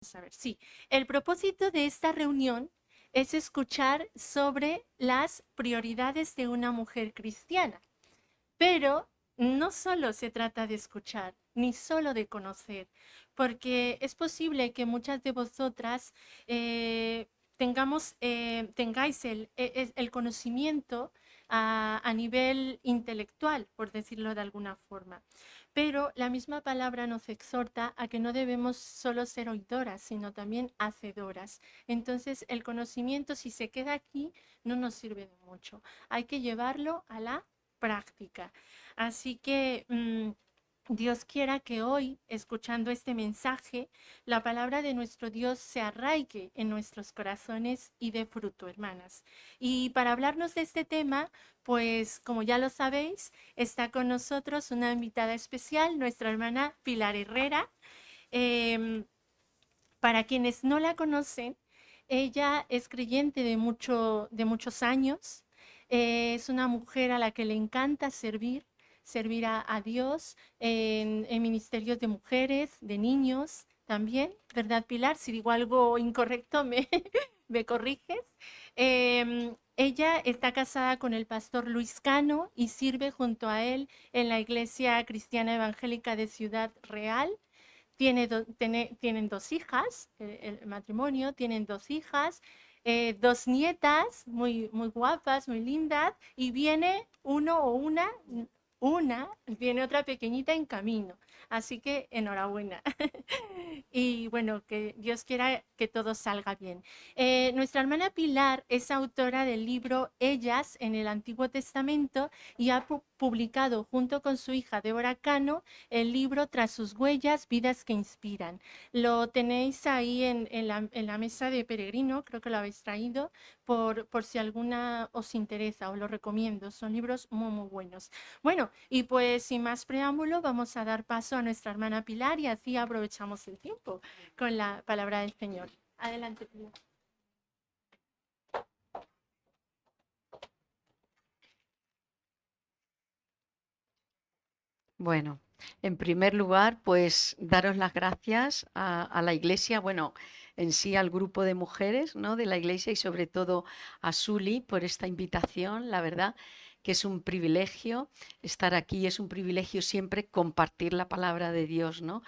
Vamos a ver, sí. El propósito de esta reunión es escuchar sobre las prioridades de una mujer cristiana, pero no solo se trata de escuchar, ni solo de conocer, porque es posible que muchas de vosotras eh, tengáis el conocimiento a nivel intelectual, por decirlo de alguna forma. Pero la misma palabra nos exhorta a que no debemos solo ser oidoras, sino también hacedoras. Entonces, el conocimiento, si se queda aquí, no nos sirve de mucho. Hay que llevarlo a la práctica. Así que Dios quiera que hoy, escuchando este mensaje, la palabra de nuestro Dios se arraigue en nuestros corazones y dé fruto, hermanas. Y para hablarnos de este tema, pues como ya lo sabéis, está con nosotros una invitada especial, nuestra hermana Pilar Herrera. Em, para quienes no la conocen, ella es creyente de muchos años. Es una mujer a la que le encanta servir a Dios en ministerios de mujeres, de niños también, ¿verdad, Pilar? Si digo algo incorrecto, me corriges. Ella está casada con el pastor Luis Cano y sirve junto a él en la Iglesia Cristiana Evangélica de Ciudad Real. Tienen dos hijas, el matrimonio, tienen dos hijas, dos nietas muy guapas, muy lindas, y viene uno o viene otra pequeñita en camino. Así que enhorabuena. Y bueno, que Dios quiera que todo salga bien. Nuestra hermana Pilar es autora del libro Ellas en el Antiguo Testamento y ha publicado junto con su hija Débora Cano el libro Tras sus huellas, vidas que inspiran. Lo tenéis ahí en la mesa de peregrino, creo que lo habéis traído, por si alguna os interesa, os lo recomiendo. Son libros muy buenos. Bueno, y pues sin más preámbulo, vamos a dar paso a nuestra hermana Pilar y así aprovechamos el tiempo con la palabra del Señor. Adelante, Pilar. Bueno, en primer lugar, pues daros las gracias a la Iglesia, bueno, en sí al grupo de mujeres, ¿no? De la Iglesia y sobre todo a Suli por esta invitación. La verdad que es un privilegio estar aquí, es un privilegio siempre compartir la palabra de Dios, ¿no?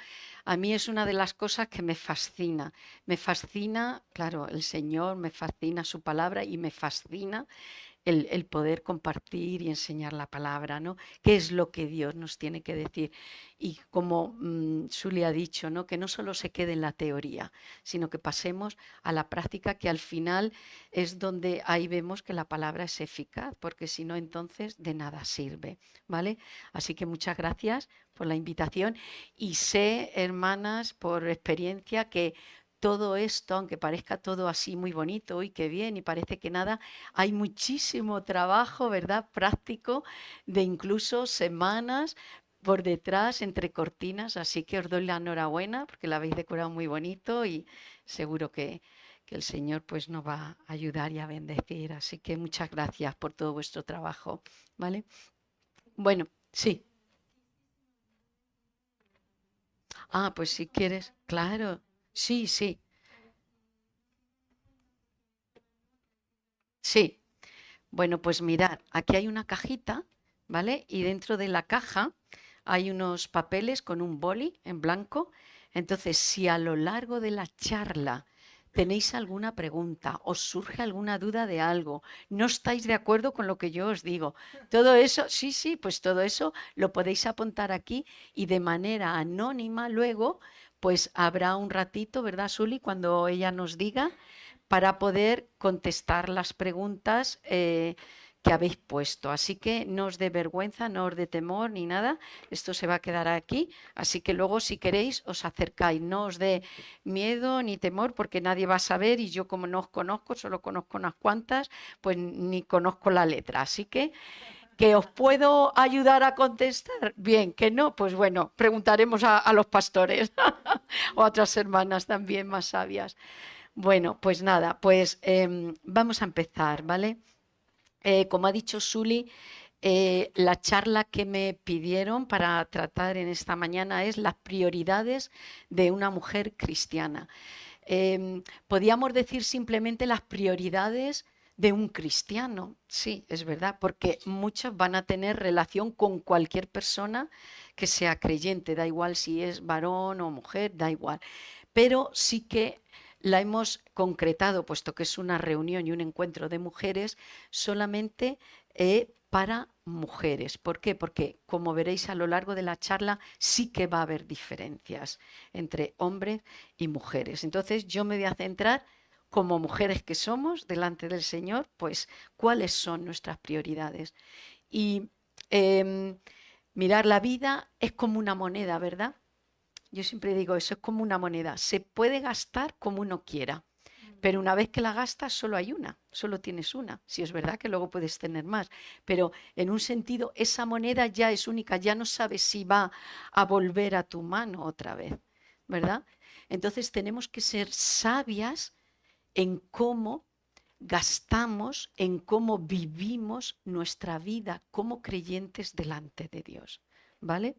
A mí es una de las cosas que me fascina. Me fascina, claro, el Señor, me fascina su palabra y me fascina el poder compartir y enseñar la palabra, ¿no? ¿Qué es lo que Dios nos tiene que decir? Y como Suli ha dicho, ¿no? Que no solo se quede en la teoría, sino que pasemos a la práctica, que al final es donde ahí vemos que la palabra es eficaz, porque si no, entonces de nada sirve, ¿vale? Así que muchas gracias por la invitación y sé, hermanas, por experiencia que todo esto, aunque parezca todo así muy bonito y qué bien y parece que nada, hay muchísimo trabajo, ¿verdad? Práctico de incluso semanas por detrás, entre cortinas, así que os doy la enhorabuena porque la habéis decorado muy bonito y seguro que el Señor pues nos va a ayudar y a bendecir. Así que muchas gracias por todo vuestro trabajo, ¿vale? Bueno, sí. Ah, pues si quieres, claro. Sí, sí, sí. Bueno, pues mirad, aquí hay una cajita, ¿vale? Y dentro de la caja hay unos papeles con un boli en blanco. Entonces, si a lo largo de la charla tenéis alguna pregunta, os surge alguna duda de algo, no estáis de acuerdo con lo que yo os digo, todo eso, sí, sí, pues todo eso lo podéis apuntar aquí y de manera anónima luego, pues habrá un ratito, ¿verdad, Suli? Cuando ella nos diga para poder contestar las preguntas que habéis puesto. Así que no os dé vergüenza, no os dé temor ni nada. Esto se va a quedar aquí. Así que luego, si queréis, os acercáis. No os dé miedo ni temor porque nadie va a saber y yo como no os conozco, solo conozco unas cuantas, pues ni conozco la letra. Así que os puedo ayudar a contestar. Bien, que no, pues bueno, preguntaremos a los pastores o a otras hermanas también más sabias. Bueno, pues nada, pues vamos a empezar, ¿vale? Como ha dicho Suli, La charla que me pidieron para tratar en esta mañana es las prioridades de una mujer cristiana. Podríamos decir simplemente las prioridades de un cristiano, sí, es verdad, porque muchos van a tener relación con cualquier persona que sea creyente, da igual si es varón o mujer, da igual, pero sí que la hemos concretado, puesto que es una reunión y un encuentro de mujeres, solamente para mujeres. ¿Por qué? Porque, como veréis a lo largo de la charla, sí que va a haber diferencias entre hombres y mujeres. Entonces, yo me voy a centrar, como mujeres que somos delante del Señor, pues cuáles son nuestras prioridades. Y mirar, la vida es como una moneda, ¿verdad? Yo siempre digo, eso es como una moneda. Se puede gastar como uno quiera, pero una vez que la gastas solo hay una, solo tienes una. Si es verdad que luego puedes tener más, pero en un sentido esa moneda ya es única, ya no sabes si va a volver a tu mano otra vez, ¿verdad? Entonces tenemos que ser sabias en cómo gastamos, en cómo vivimos nuestra vida como creyentes delante de Dios, ¿vale?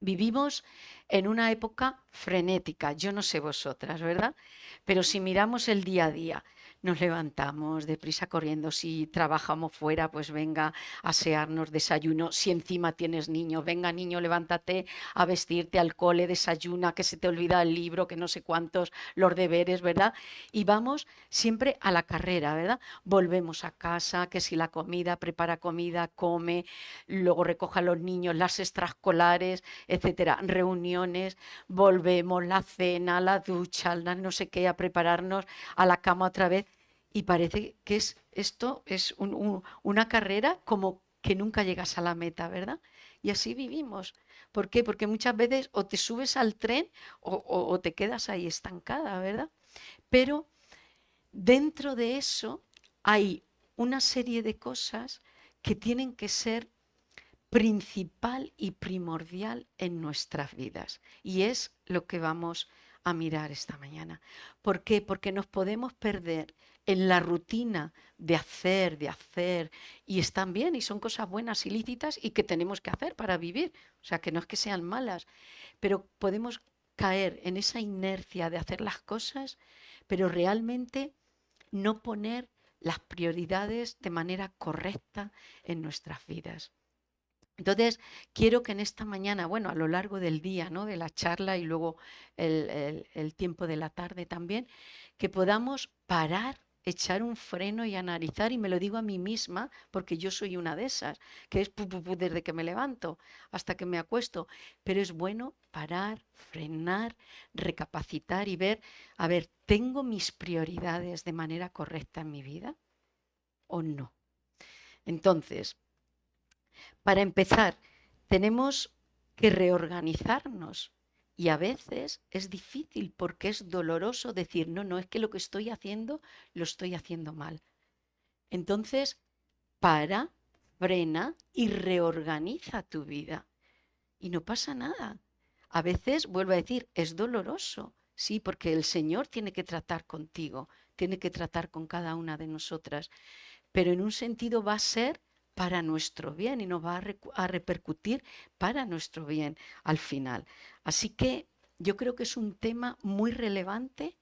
Vivimos en una época frenética, yo no sé vosotras, ¿verdad? Pero si miramos el día a día, nos levantamos deprisa corriendo, si trabajamos fuera, pues venga a asearnos, desayuno, si encima tienes niños, venga niño, levántate a vestirte al cole, desayuna, que se te olvida el libro, que no sé cuántos, los deberes, ¿verdad? Y vamos siempre a la carrera, ¿verdad? Volvemos a casa, que si la comida, prepara comida, come, luego recoja a los niños, las extraescolares, etcétera, reuniones, volvemos, la cena, la ducha, la no sé qué, a prepararnos a la cama otra vez. Y parece que esto es una carrera como que nunca llegas a la meta, ¿verdad? Y así vivimos. ¿Por qué? Porque muchas veces o te subes al tren o te quedas ahí estancada, ¿verdad? Pero dentro de eso hay una serie de cosas que tienen que ser principal y primordial en nuestras vidas. Y es lo que vamos a mirar esta mañana. ¿Por qué? Porque nos podemos perder en la rutina de hacer, y están bien y son cosas buenas y lícitas y que tenemos que hacer para vivir. O sea, que no es que sean malas, pero podemos caer en esa inercia de hacer las cosas, pero realmente no poner las prioridades de manera correcta en nuestras vidas. Entonces, quiero que en esta mañana, bueno, a lo largo del día, ¿no? De la charla y luego el tiempo de la tarde también, que podamos parar, echar un freno y analizar, y me lo digo a mí misma, porque yo soy una de esas, que es desde que me levanto hasta que me acuesto, pero es bueno parar, frenar, recapacitar y ver, a ver, ¿tengo mis prioridades de manera correcta en mi vida o no? Entonces, para empezar, tenemos que reorganizarnos y a veces es difícil porque es doloroso decir, no, no, es que lo que estoy haciendo lo estoy haciendo mal. Entonces, para, frena y reorganiza tu vida. Y no pasa nada. A veces, vuelvo a decir, es doloroso, sí, porque el Señor tiene que tratar contigo, tiene que tratar con cada una de nosotras, pero en un sentido va a ser para nuestro bien y nos va a repercutir para nuestro bien al final. Así que yo creo que es un tema muy relevante,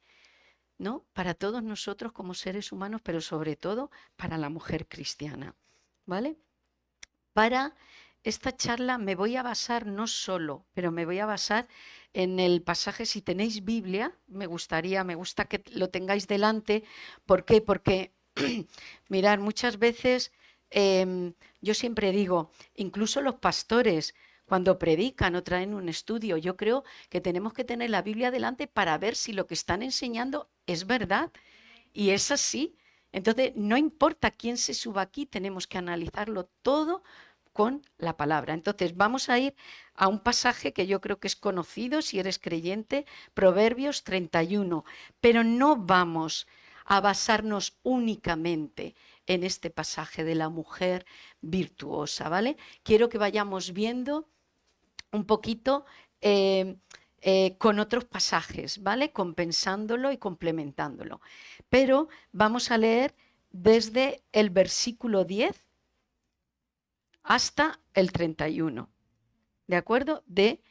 ¿no? Para todos nosotros como seres humanos, pero sobre todo para la mujer cristiana, ¿vale? Para esta charla me voy a basar no solo, pero me voy a basar en el pasaje, si tenéis Biblia, me gusta que lo tengáis delante. ¿Por qué? Porque, mirad, muchas veces yo siempre digo, incluso los pastores, cuando predican o traen un estudio, yo creo que tenemos que tener la Biblia delante para ver si lo que están enseñando es verdad. Y es así. Entonces, no importa quién se suba aquí, tenemos que analizarlo todo con la palabra. Entonces, vamos a ir a un pasaje que yo creo que es conocido si eres creyente, Proverbios 31, pero no vamos a basarnos únicamente en este pasaje de la mujer virtuosa, ¿vale? Quiero que vayamos viendo un poquito con otros pasajes, ¿vale? Compensándolo y complementándolo. Pero vamos a leer desde el versículo 10 hasta el 31. ¿De acuerdo? De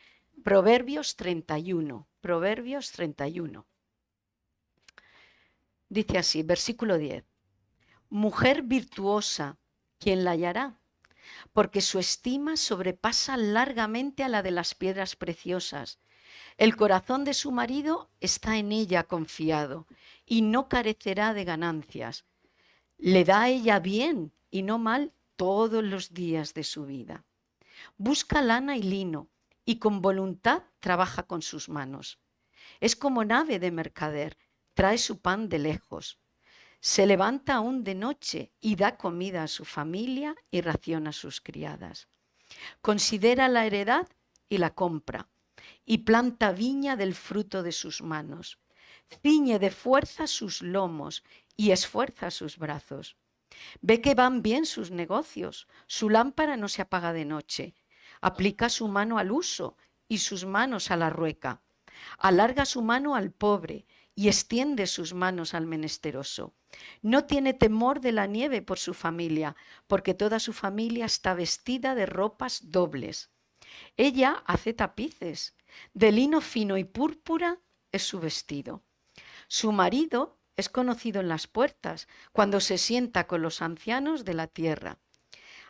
Proverbios 31. Proverbios 31. Dice así, versículo 10. Mujer virtuosa, ¿quién la hallará? Porque su estima sobrepasa largamente a la de las piedras preciosas. El corazón de su marido está en ella confiado y no carecerá de ganancias. Le da a ella bien y no mal todos los días de su vida. Busca lana y lino y con voluntad trabaja con sus manos. Es como nave de mercader, trae su pan de lejos. Se levanta aún de noche y da comida a su familia y raciona a sus criadas. Considera la heredad y la compra, y planta viña del fruto de sus manos. Ciñe de fuerza sus lomos y esfuerza sus brazos. Ve que van bien sus negocios, su lámpara no se apaga de noche. Aplica su mano al uso y sus manos a la rueca. Alarga su mano al pobre y extiende sus manos al menesteroso. No tiene temor de la nieve por su familia, porque toda su familia está vestida de ropas dobles. Ella hace tapices, de lino fino y púrpura es su vestido. Su marido es conocido en las puertas, cuando se sienta con los ancianos de la tierra.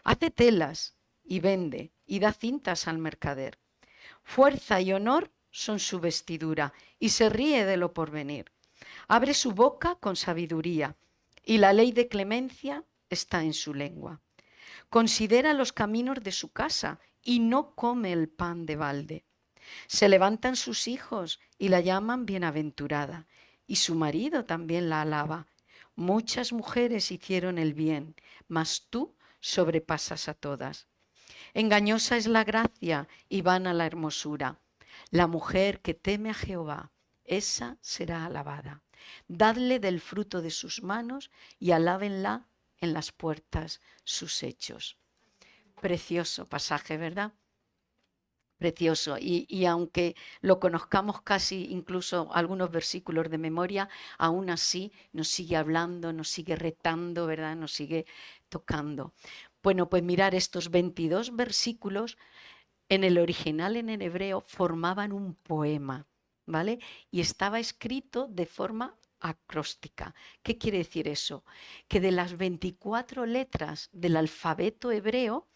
Hace telas y vende y da cintas al mercader. Fuerza y honor son su vestidura y se ríe de lo porvenir. Abre su boca con sabiduría y la ley de clemencia está en su lengua. Considera los caminos de su casa y no come el pan de balde. Se levantan sus hijos y la llaman bienaventurada, y su marido también la alaba. Muchas mujeres hicieron el bien, mas tú sobrepasas a todas. Engañosa es la gracia y vana la hermosura. La mujer que teme a Jehová, esa será alabada. Dadle del fruto de sus manos y alábenla en las puertas sus hechos. Precioso pasaje, ¿verdad? Precioso. Y aunque lo conozcamos casi incluso algunos versículos de memoria, aún así nos sigue hablando, nos sigue retando, ¿verdad? Nos sigue tocando. Bueno, pues mirar estos 22 versículos en el original, en el hebreo, formaban un poema, ¿vale? Y estaba escrito de forma acróstica. ¿Qué quiere decir eso? Que de las 24 letras del alfabeto hebreo,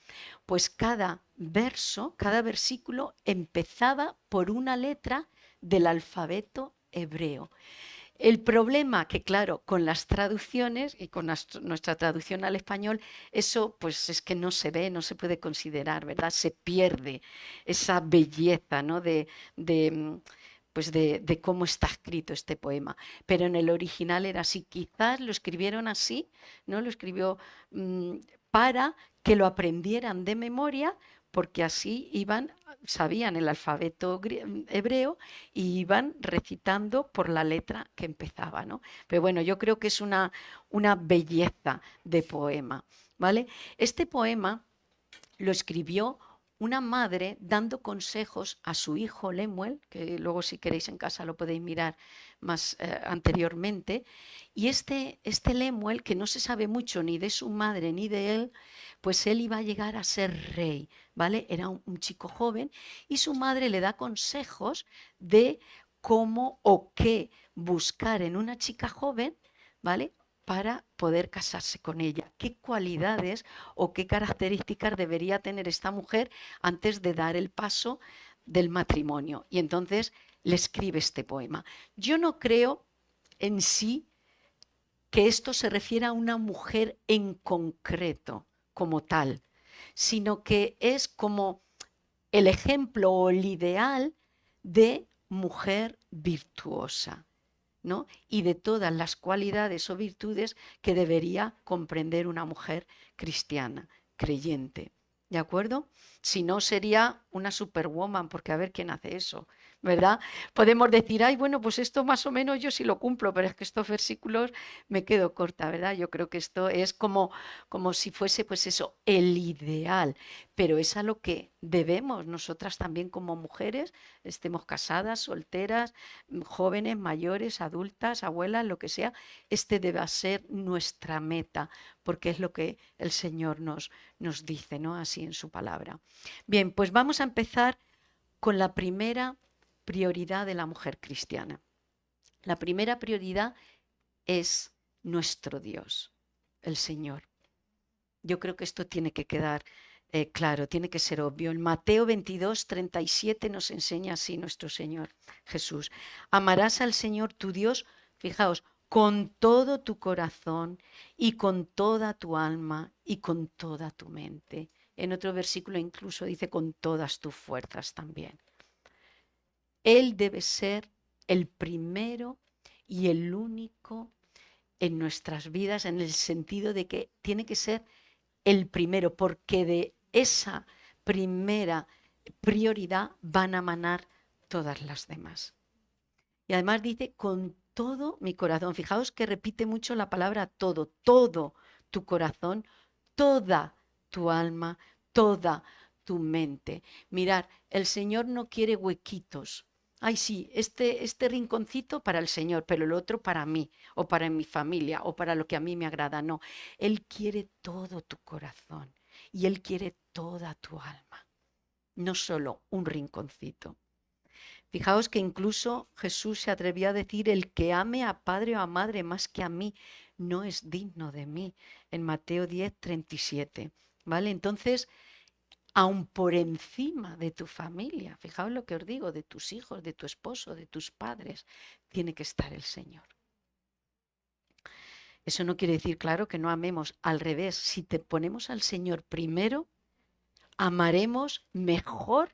pues cada verso, cada versículo empezaba por una letra del alfabeto hebreo. El problema que, claro, con las traducciones y con nuestra traducción al español, eso pues es que no se ve, no se puede considerar, ¿verdad? Se pierde esa belleza, ¿no? Pues de cómo está escrito este poema. Pero en el original era así. Quizás lo escribieron así, ¿no? Lo escribió para que lo aprendieran de memoria, porque así sabían el alfabeto hebreo y iban recitando por la letra que empezaba, ¿no? Pero bueno, yo creo que es una belleza de poema, ¿vale? Este poema lo escribió una madre dando consejos a su hijo Lemuel, que luego si queréis en casa lo podéis mirar más anteriormente, y este Lemuel, que no se sabe mucho ni de su madre ni de él, pues él iba a llegar a ser rey, ¿vale? Era un chico joven y su madre le da consejos de cómo o qué buscar en una chica joven, ¿vale? Para poder casarse con ella. ¿Qué cualidades o qué características debería tener esta mujer antes de dar el paso del matrimonio? Y entonces le escribe este poema. Yo no creo en sí que esto se refiera a una mujer en concreto como tal, sino que es como el ejemplo o el ideal de mujer virtuosa, ¿no? Y de todas las cualidades o virtudes que debería comprender una mujer cristiana, creyente. ¿De acuerdo? Si no, sería una superwoman, porque a ver quién hace eso, ¿verdad? Podemos decir, ay, bueno, pues esto más o menos yo sí lo cumplo, pero es que estos versículos me quedo corta, ¿verdad? Yo creo que esto es como si fuese, pues eso, el ideal, pero es a lo que debemos nosotras también como mujeres, estemos casadas, solteras, jóvenes, mayores, adultas, abuelas, lo que sea, este debe ser nuestra meta, porque es lo que el Señor nos dice, ¿no? Así en su palabra. Bien, pues vamos a empezar con la primera prioridad de la mujer cristiana. La primera prioridad es nuestro Dios, el Señor. Yo creo que esto tiene que quedar claro, tiene que ser obvio. En Mateo 22:37 nos enseña así nuestro Señor Jesús. Amarás al Señor tu Dios, fijaos, con todo tu corazón y con toda tu alma y con toda tu mente. En otro versículo incluso dice con todas tus fuerzas también. Él debe ser el primero y el único en nuestras vidas, en el sentido de que tiene que ser el primero, porque de esa primera prioridad van a manar todas las demás. Y además dice, con todo mi corazón. Fijaos que repite mucho la palabra todo, todo tu corazón, toda tu alma, toda tu mente. Mirar, el Señor no quiere huequitos. Ay, sí, este rinconcito para el Señor, pero el otro para mí, o para mi familia, o para lo que a mí me agrada. No, Él quiere todo tu corazón y Él quiere toda tu alma, no solo un rinconcito. Fijaos que incluso Jesús se atrevía a decir, el que ame a padre o a madre más que a mí, no es digno de mí, en Mateo 10:37. ¿Vale? Entonces, aun por encima de tu familia, fijaos lo que os digo, de tus hijos, de tu esposo, de tus padres, tiene que estar el Señor. Eso no quiere decir, claro, que no amemos. Al revés, si te ponemos al Señor primero, amaremos mejor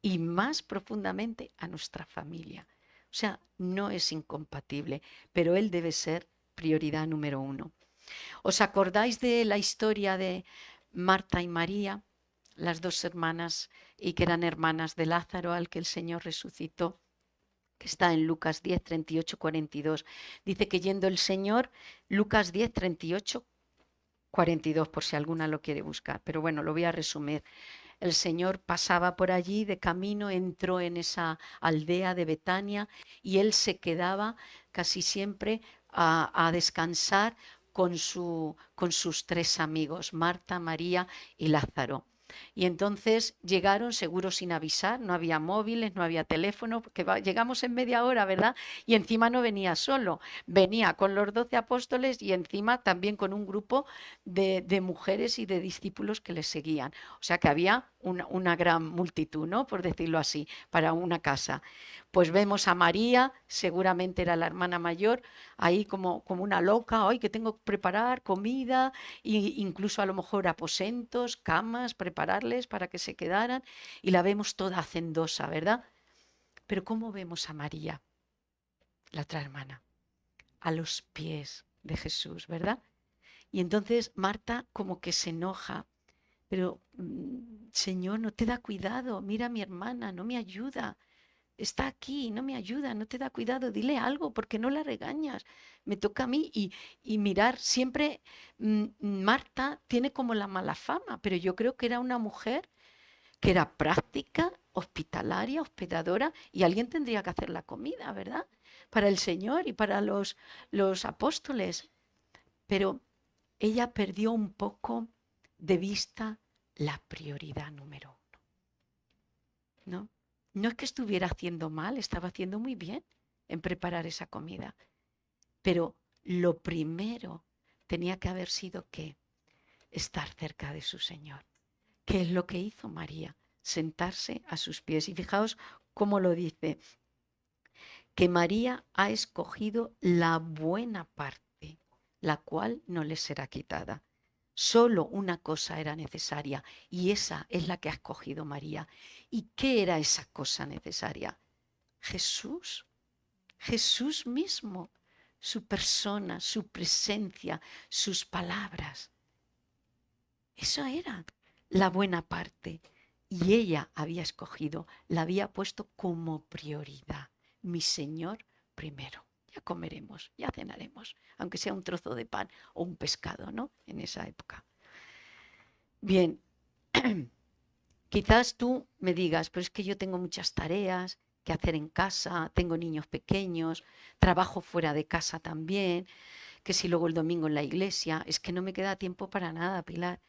y más profundamente a nuestra familia. O sea, no es incompatible, pero Él debe ser prioridad número uno. ¿Os acordáis de la historia de Marta y María, las dos hermanas, y que eran hermanas de Lázaro al que el Señor resucitó? Que está en Lucas 10, 38, 42. Dice que yendo el Señor, Lucas 10, 38, 42, por si alguna lo quiere buscar, pero bueno, lo voy a resumir. El Señor pasaba por allí de camino, entró en esa aldea de Betania y él se quedaba casi siempre a descansar con sus tres amigos, Marta, María y Lázaro. Y entonces llegaron seguro sin avisar, no había móviles, no había teléfono, porque llegamos en media hora, ¿verdad? Y encima no venía solo, venía con los 12 apóstoles y encima también con un grupo de mujeres y de discípulos que les seguían. O sea que había una gran multitud, ¿no? Por decirlo así, para una casa. Pues vemos a María, seguramente era la hermana mayor, ahí como una loca, hoy que tengo que preparar comida, e incluso a lo mejor aposentos, camas, prepararles para que se quedaran, y la vemos toda hacendosa, ¿verdad? Pero ¿cómo vemos a María, la otra hermana? A los pies de Jesús, ¿verdad? Y entonces Marta como que se enoja, pero Señor, no te da cuidado, mira a mi hermana, no me ayuda, está aquí, no me ayuda, no te da cuidado, dile algo, porque no la regañas, me toca a mí y mirar, siempre Marta tiene como la mala fama, pero yo creo que era una mujer que era práctica, hospitalaria, hospedadora, y alguien tendría que hacer la comida, ¿verdad? Para el Señor y para los apóstoles, pero ella perdió un poco de vista la prioridad número uno, ¿no? No es que estuviera haciendo mal, estaba haciendo muy bien en preparar esa comida, pero lo primero tenía que haber sido que estar cerca de su Señor, que es lo que hizo María, sentarse a sus pies. Y fijaos cómo lo dice, que María ha escogido la buena parte, la cual no le será quitada. Solo una cosa era necesaria y esa es la que ha escogido María. ¿Y qué era esa cosa necesaria? Jesús, Jesús mismo, su persona, su presencia, sus palabras. Eso era la buena parte. Y ella había escogido, la había puesto como prioridad. Mi Señor primero. Ya comeremos, ya cenaremos, aunque sea un trozo de pan o un pescado, ¿no? En esa época. Bien, quizás tú me digas, pero es que yo tengo muchas tareas que hacer en casa, tengo niños pequeños, trabajo fuera de casa también, que si luego el domingo en la iglesia, es que no me queda tiempo para nada, Pilar.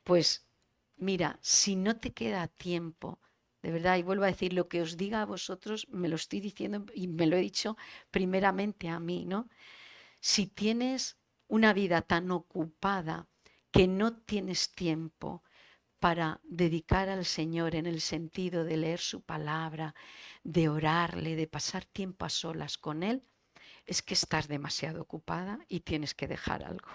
Pues mira, si no te queda tiempo, de verdad, y vuelvo a decir, lo que os diga a vosotros, me lo estoy diciendo y me lo he dicho primeramente a mí, ¿no? Si tienes una vida tan ocupada que no tienes tiempo para dedicar al Señor en el sentido de leer su palabra, de orarle, de pasar tiempo a solas con Él, es que estás demasiado ocupada y tienes que dejar algo.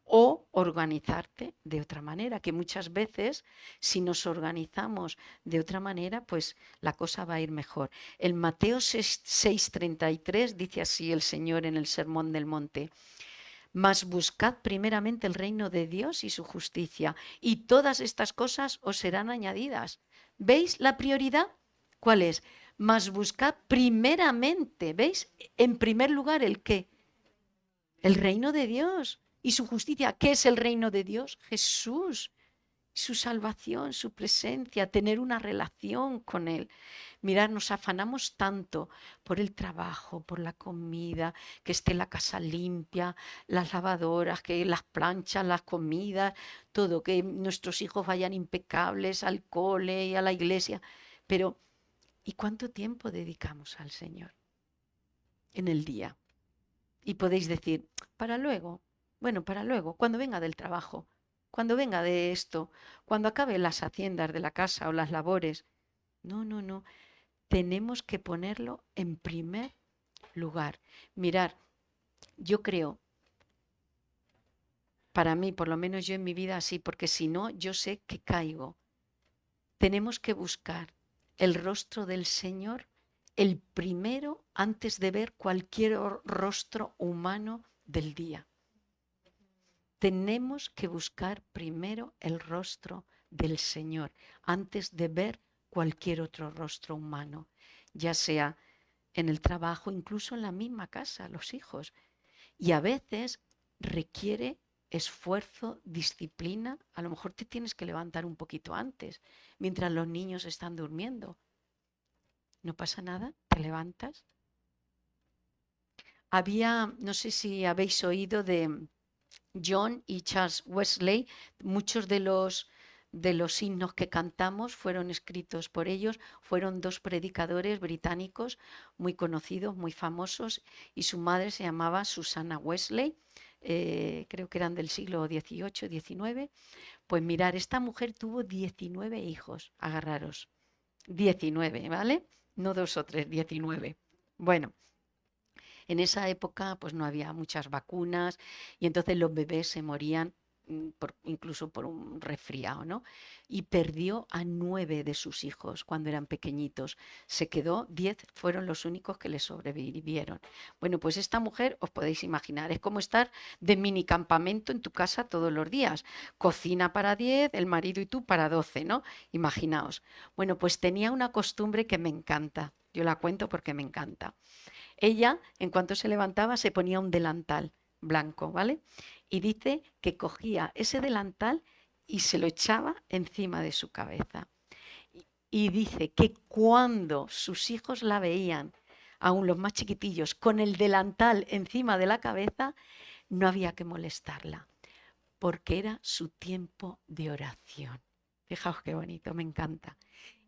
O organizarte de otra manera, que muchas veces si nos organizamos de otra manera, pues la cosa va a ir mejor. En Mateo 6:33 dice así el Señor en el Sermón del Monte: mas buscad primeramente el reino de Dios y su justicia, y todas estas cosas os serán añadidas. ¿Veis la prioridad? ¿Cuál es? Mas buscad primeramente, ¿veis? En primer lugar, ¿el qué? El reino de Dios y su justicia. ¿Qué es el reino de Dios? Jesús, su salvación, su presencia, tener una relación con Él. Mirad, nos afanamos tanto por el trabajo, por la comida, que esté la casa limpia, las lavadoras, que las planchas, las comidas, todo, que nuestros hijos vayan impecables al cole y a la iglesia. Pero, ¿y cuánto tiempo dedicamos al Señor en el día? Y podéis decir, para luego, bueno, para luego, cuando venga del trabajo, cuando venga de esto, cuando acabe las haciendas de la casa o las labores. No, no, no. Tenemos que ponerlo en primer lugar. Mirar, yo creo, para mí, por lo menos yo en mi vida así, porque si no, yo sé que caigo. Tenemos que buscar el rostro del Señor el primero antes de ver cualquier rostro humano del día. Tenemos que buscar primero el rostro del Señor antes de ver cualquier otro rostro humano, ya sea en el trabajo, incluso en la misma casa, los hijos. Y a veces requiere esfuerzo, disciplina. A lo mejor te tienes que levantar un poquito antes, mientras los niños están durmiendo. No pasa nada, te levantas. No sé si habéis oído de John y Charles Wesley, muchos de los himnos que cantamos fueron escritos por ellos, fueron dos predicadores británicos muy conocidos, muy famosos, y su madre se llamaba Susanna Wesley, creo que eran del siglo XVIII, XIX. Pues mirar, esta mujer tuvo 19 hijos, agarraros, 19, ¿vale? No 2 o 3, 19. Bueno. En esa época pues no había muchas vacunas y entonces los bebés se morían incluso por un resfriado, ¿no? Y perdió a 9 de sus hijos cuando eran pequeñitos. Se quedó 10, fueron los únicos que le sobrevivieron. Bueno, pues esta mujer, os podéis imaginar, es como estar de mini campamento en tu casa todos los días. Cocina para 10, el marido y tú para 12, ¿no? Imaginaos. Bueno, pues tenía una costumbre que me encanta. Yo la cuento porque me encanta. Ella, en cuanto se levantaba, se ponía un delantal blanco, ¿vale? Y dice que cogía ese delantal y se lo echaba encima de su cabeza. Y dice que cuando sus hijos la veían, aún los más chiquitillos, con el delantal encima de la cabeza, no había que molestarla, porque era su tiempo de oración. Fijaos qué bonito, me encanta.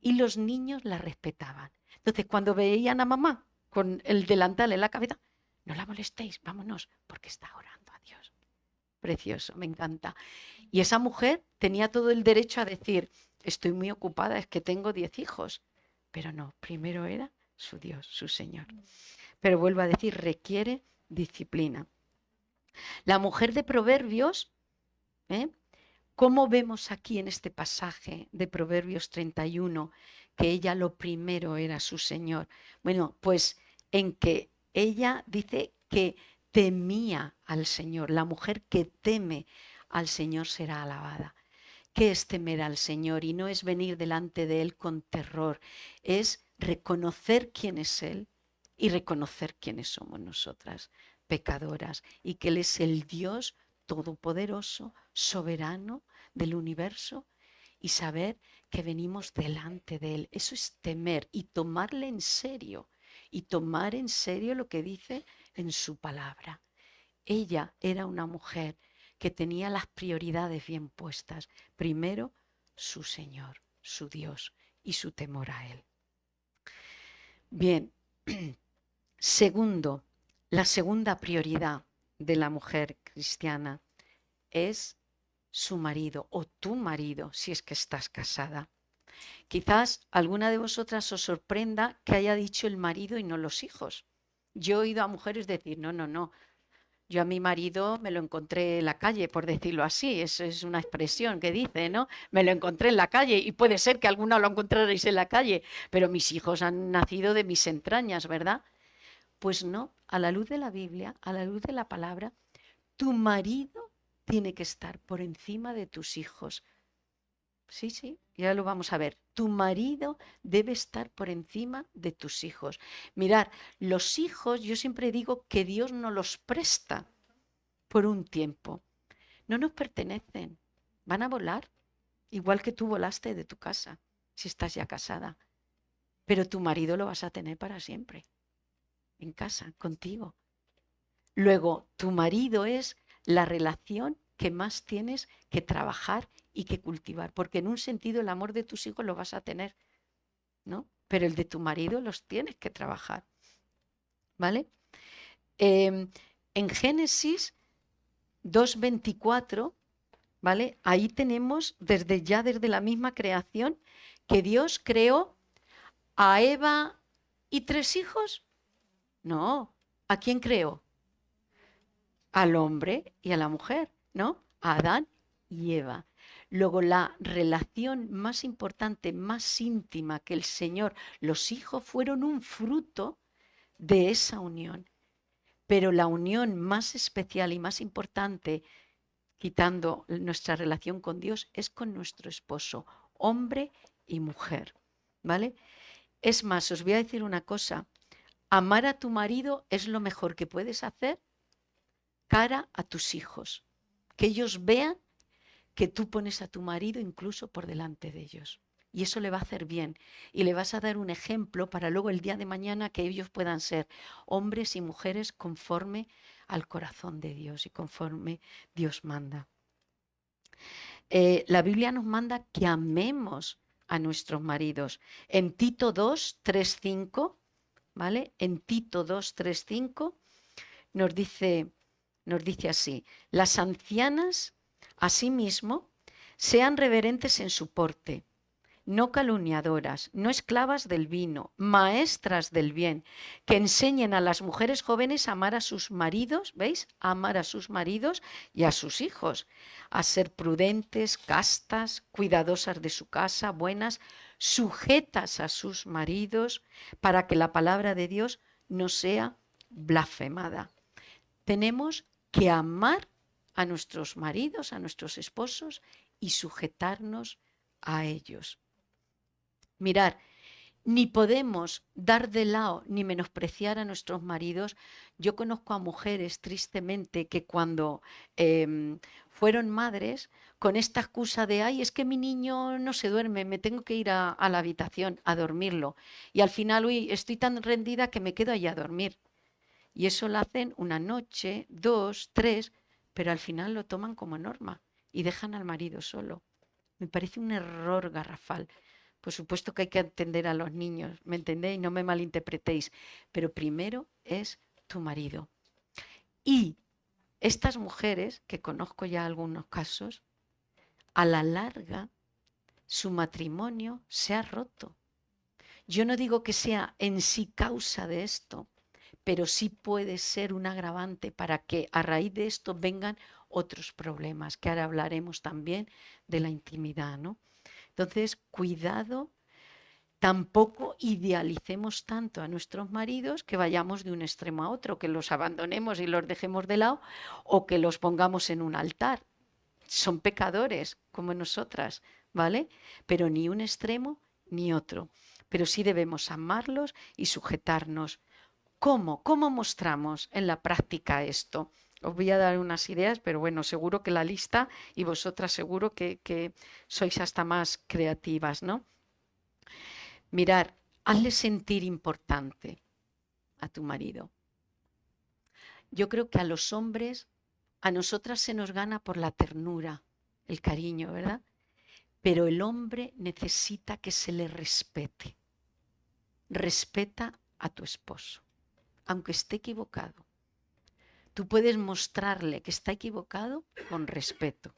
Y los niños la respetaban. Entonces, cuando veían a mamá con el delantal en la cabeza, no la molestéis, vámonos, porque está orando a Dios. Precioso, me encanta. Y esa mujer tenía todo el derecho a decir, estoy muy ocupada, es que tengo 10 hijos. Pero no, primero era su Dios, su Señor. Pero vuelvo a decir, requiere disciplina. La mujer de Proverbios, ¿eh? ¿Cómo vemos aquí en este pasaje de Proverbios 31 que ella lo primero era su Señor? Bueno, pues en que ella dice que temía al Señor. La mujer que teme al Señor será alabada. ¿Qué es temer al Señor? Y no es venir delante de Él con terror, es reconocer quién es Él y reconocer quiénes somos nosotras, pecadoras, y que Él es el Dios todopoderoso, soberano del universo, y saber que venimos delante de Él. Eso es temer y tomarle en serio, y tomar en serio lo que dice en su palabra. Ella era una mujer que tenía las prioridades bien puestas. Primero, su Señor, su Dios y su temor a Él. Bien, segundo, la segunda prioridad de la mujer cristiana es su marido o tu marido, si es que estás casada. Quizás alguna de vosotras os sorprenda que haya dicho el marido y no los hijos. Yo he oído a mujeres decir, no, no, no, yo a mi marido me lo encontré en la calle, por decirlo así, eso es una expresión que dice, ¿no? Me lo encontré en la calle y puede ser que alguna lo encontraréis en la calle, pero mis hijos han nacido de mis entrañas, ¿verdad? Pues no, a la luz de la Biblia, a la luz de la palabra, tu marido tiene que estar por encima de tus hijos. Sí, sí, ya lo vamos a ver. Tu marido debe estar por encima de tus hijos. Mirad, los hijos, yo siempre digo que Dios nos los presta por un tiempo. No nos pertenecen, van a volar, igual que tú volaste de tu casa, si estás ya casada. Pero tu marido lo vas a tener para siempre, en casa, contigo. Luego, tu marido es la relación que más tienes que trabajar y que cultivar, porque en un sentido el amor de tus hijos lo vas a tener, ¿no? Pero el de tu marido los tienes que trabajar, ¿vale? En Génesis 2:24, ¿vale? Ahí tenemos desde la misma creación que Dios creó a Eva y 3 hijos. No, ¿a quién creó? Al hombre y a la mujer, ¿no? A Adán y Eva. Luego la relación más importante, más íntima que el Señor, los hijos fueron un fruto de esa unión. Pero la unión más especial y más importante, quitando nuestra relación con Dios, es con nuestro esposo, hombre y mujer, ¿vale? Es más, os voy a decir una cosa, amar a tu marido es lo mejor que puedes hacer cara a tus hijos, que ellos vean que tú pones a tu marido incluso por delante de ellos. Y eso le va a hacer bien y le vas a dar un ejemplo para luego el día de mañana que ellos puedan ser hombres y mujeres conforme al corazón de Dios y conforme Dios manda. La Biblia nos manda que amemos a nuestros maridos. En Tito 2:3-5, ¿vale? En Tito 2:3-5 nos dice así: las ancianas, asimismo, sean reverentes en su porte, no calumniadoras, no esclavas del vino, maestras del bien, que enseñen a las mujeres jóvenes a amar a sus maridos, ¿veis? A amar a sus maridos y a sus hijos, a ser prudentes, castas, cuidadosas de su casa, buenas, sujetas a sus maridos, para que la palabra de Dios no sea blasfemada. Tenemos que amar a nuestros maridos, a nuestros esposos y sujetarnos a ellos. Mirad, ni podemos dar de lado ni menospreciar a nuestros maridos. Yo conozco a mujeres, tristemente, que cuando fueron madres, con esta excusa de, ay, es que mi niño no se duerme, me tengo que ir a la habitación a dormirlo. Y al final, uy, estoy tan rendida que me quedo allí a dormir. Y eso lo hacen una noche, 2, 3, pero al final lo toman como norma y dejan al marido solo. Me parece un error garrafal. Por supuesto que hay que atender a los niños, ¿me entendéis? No me malinterpretéis, pero primero es tu marido. Y estas mujeres, que conozco ya algunos casos, a la larga su matrimonio se ha roto. Yo no digo que sea en sí causa de esto, pero sí puede ser un agravante para que a raíz de esto vengan otros problemas, que ahora hablaremos también de la intimidad, ¿no? Entonces, cuidado, tampoco idealicemos tanto a nuestros maridos que vayamos de un extremo a otro, que los abandonemos y los dejemos de lado o que los pongamos en un altar. son pecadores como nosotras, ¿vale? Pero ni un extremo ni otro. Pero sí debemos amarlos y sujetarnos. ¿Cómo? ¿Cómo mostramos en la práctica esto? Os voy a dar unas ideas, pero bueno, seguro que la lista y vosotras seguro que sois hasta más creativas, ¿no? Mirar, hazle sentir importante a tu marido. Yo creo que a los hombres, a nosotras se nos gana por la ternura, el cariño, ¿verdad? Pero el hombre necesita que se le respete. Respeta a tu esposo, aunque esté equivocado. Tú puedes mostrarle que está equivocado con respeto.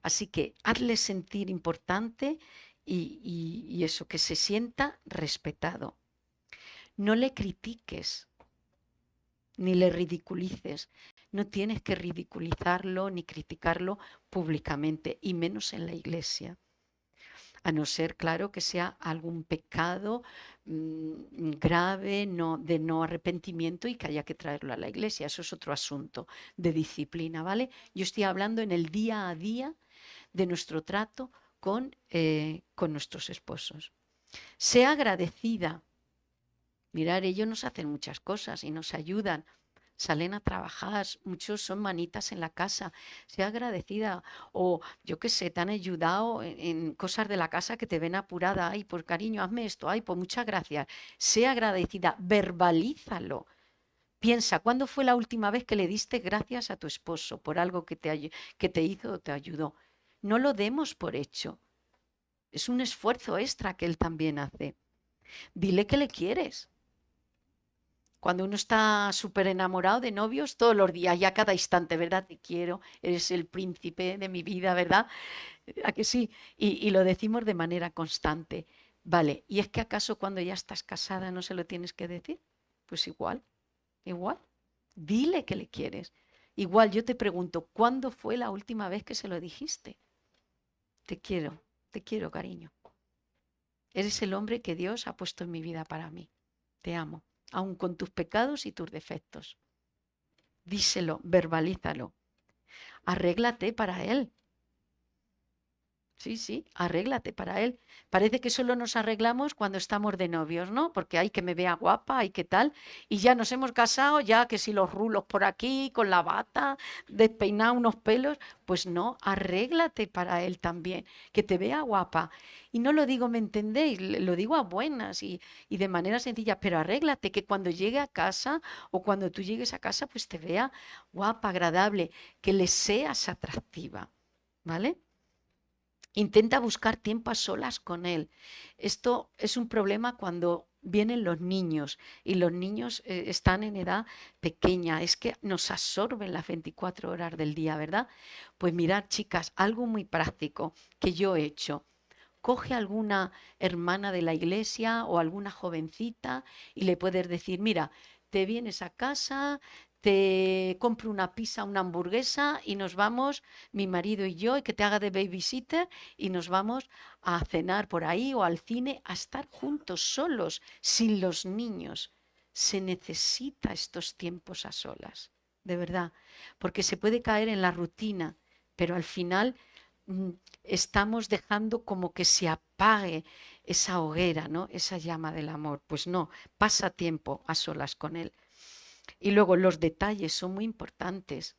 Así que hazle sentir importante y eso, que se sienta respetado. No le critiques ni le ridiculices. No tienes que ridiculizarlo ni criticarlo públicamente, y menos en la iglesia. A no ser, claro, que sea algún pecado grave, de no arrepentimiento y que haya que traerlo a la iglesia. Eso es otro asunto de disciplina, ¿vale? Yo estoy hablando en el día a día de nuestro trato con nuestros esposos. Sea agradecida. Mirar, ellos nos hacen muchas cosas y nos ayudan. Salen a trabajar, muchos son manitas en la casa. Sea agradecida, o yo qué sé, te han ayudado en cosas de la casa que te ven apurada. Ay, por cariño, hazme esto. Ay, pues muchas gracias. Sea agradecida, verbalízalo. Piensa, ¿cuándo fue la última vez que le diste gracias a tu esposo por algo que te hizo o te ayudó? No lo demos por hecho. Es un esfuerzo extra que él también hace. Dile que le quieres. Cuando uno está súper enamorado de novios, todos los días, ya cada instante, ¿verdad? Te quiero, eres el príncipe de mi vida, ¿verdad? ¿A que sí? Y lo decimos de manera constante. Vale, ¿y es que acaso cuando ya estás casada no se lo tienes que decir? Pues igual, igual. Dile que le quieres. Igual yo te pregunto, ¿cuándo fue la última vez que se lo dijiste? Te quiero, cariño. Eres el hombre que Dios ha puesto en mi vida para mí. Te amo, aun con tus pecados y tus defectos. Díselo, verbalízalo. Arréglate para él. Sí, sí, arréglate para él. Parece que solo nos arreglamos cuando estamos de novios, ¿no? Porque hay que me vea guapa, hay que tal. Y ya nos hemos casado, ya que si los rulos por aquí, con la bata, despeinado unos pelos. Pues no, arréglate para él también, que te vea guapa. Y no lo digo, ¿me entendéis? Lo digo a buenas y de manera sencilla, pero arréglate, que cuando llegue a casa o cuando tú llegues a casa, pues te vea guapa, agradable, que le seas atractiva, ¿vale? Intenta buscar tiempo a solas con él. Esto es un problema cuando vienen los niños y los niños están en edad pequeña. Es que nos absorben las 24 horas del día, ¿verdad? Pues mirad, chicas, algo muy práctico que yo he hecho. Coge a alguna hermana de la iglesia o alguna jovencita y le puedes decir, mira, te vienes a casa, te compro una pizza, una hamburguesa y nos vamos, mi marido y yo, y que te haga de babysitter y nos vamos a cenar por ahí o al cine, a estar juntos, solos, sin los niños. Se necesita estos tiempos a solas, de verdad, porque se puede caer en la rutina, pero al final estamos dejando como que se apague esa hoguera, ¿no? Esa llama del amor. Pues no, pasa tiempo a solas con él. Y luego los detalles son muy importantes.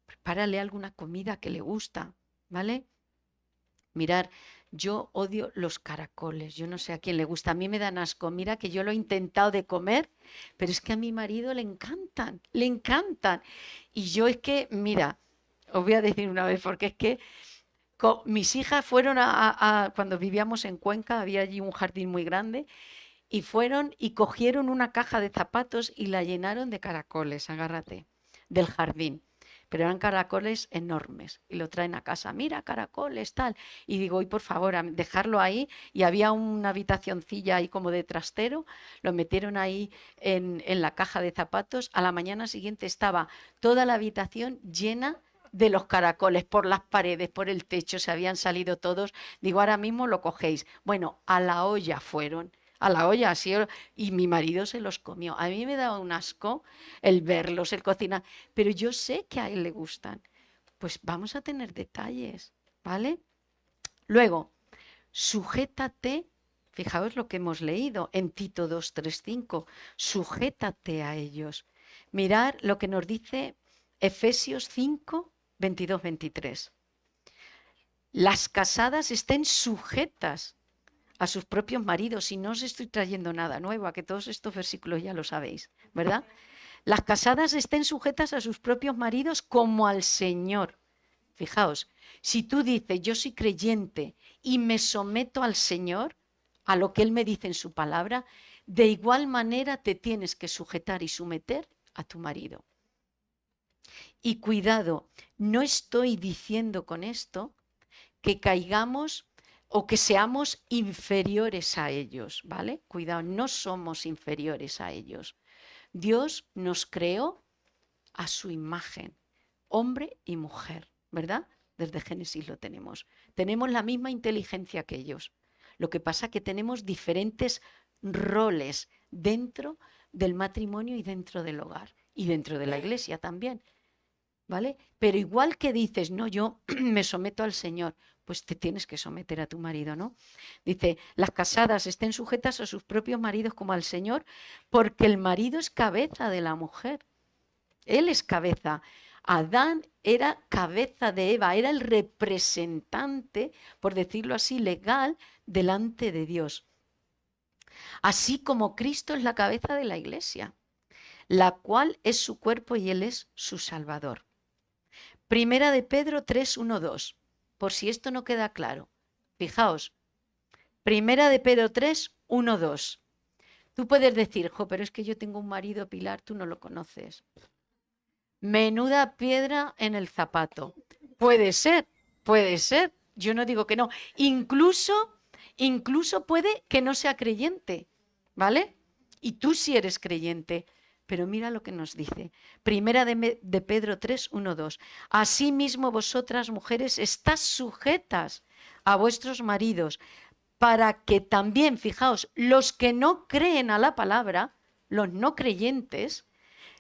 Prepárale alguna comida que le gusta, ¿vale? Mirar, yo odio los caracoles, yo no sé a quién le gusta, a mí me dan asco. Mira que yo lo he intentado de comer, pero es que a mi marido le encantan, le encantan. Y yo es que, mira, os voy a decir una vez, porque es que mis hijas fueron cuando vivíamos en Cuenca, había allí un jardín muy grande, y fueron y cogieron una caja de zapatos y la llenaron de caracoles, agárrate, del jardín. Pero eran caracoles enormes y lo traen a casa. Mira, caracoles, tal. Y digo, y por favor, dejarlo ahí. Y había una habitacioncilla ahí como de trastero. Lo metieron ahí en la caja de zapatos. A la mañana siguiente estaba toda la habitación llena de los caracoles, por las paredes, por el techo, se habían salido todos. Digo, ahora mismo lo cogéis. Bueno, a la olla fueron. A la olla, así, y mi marido se los comió. A mí me daba un asco el verlos, el cocinar, pero yo sé que a él le gustan. pues vamos a tener detalles, ¿vale? Luego, sujétate, fijaos lo que hemos leído en Tito 2, 3, 5, sujétate a ellos. Mirad lo que nos dice Efesios 5, 22, 23. Las casadas estén sujetas a sus propios maridos, y no os estoy trayendo nada nuevo, a que todos estos versículos ya lo sabéis, ¿verdad? Las casadas estén sujetas a sus propios maridos como al Señor. Fijaos, si tú dices, yo soy creyente y me someto al Señor, a lo que Él me dice en su palabra, de igual manera te tienes que sujetar y someter a tu marido. Y cuidado, no estoy diciendo con esto que caigamos o que seamos inferiores a ellos, ¿vale? Cuidado, no somos inferiores a ellos. Dios nos creó a su imagen, hombre y mujer, ¿verdad? Desde Génesis lo tenemos. Tenemos la misma inteligencia que ellos. Lo que pasa es que tenemos diferentes roles dentro del matrimonio y dentro del hogar y dentro de la iglesia también, ¿vale? Pero igual que dices, no, yo me someto al Señor, pues te tienes que someter a tu marido, ¿no? Dice, las casadas estén sujetas a sus propios maridos como al Señor, porque el marido es cabeza de la mujer. Él es cabeza. Adán era cabeza de Eva, era el representante, por decirlo así, legal delante de Dios. Así como Cristo es la cabeza de la iglesia, la cual es su cuerpo y Él es su Salvador. Primera de Pedro 3, 1, 2. Por si esto no queda claro. Fijaos. Primera de Pedro 3, 1, 2. Tú puedes decir, pero es que yo tengo un marido, Pilar, tú no lo conoces. Menuda piedra en el zapato. Puede ser, puede ser. Yo no digo que no. Incluso puede que no sea creyente, ¿vale? Y tú sí eres creyente. Pero mira lo que nos dice. Primera de Pedro 3, 1, 2. Asimismo vosotras, mujeres, estáis sujetas a vuestros maridos, para que también, fijaos, los que no creen a la palabra, los no creyentes,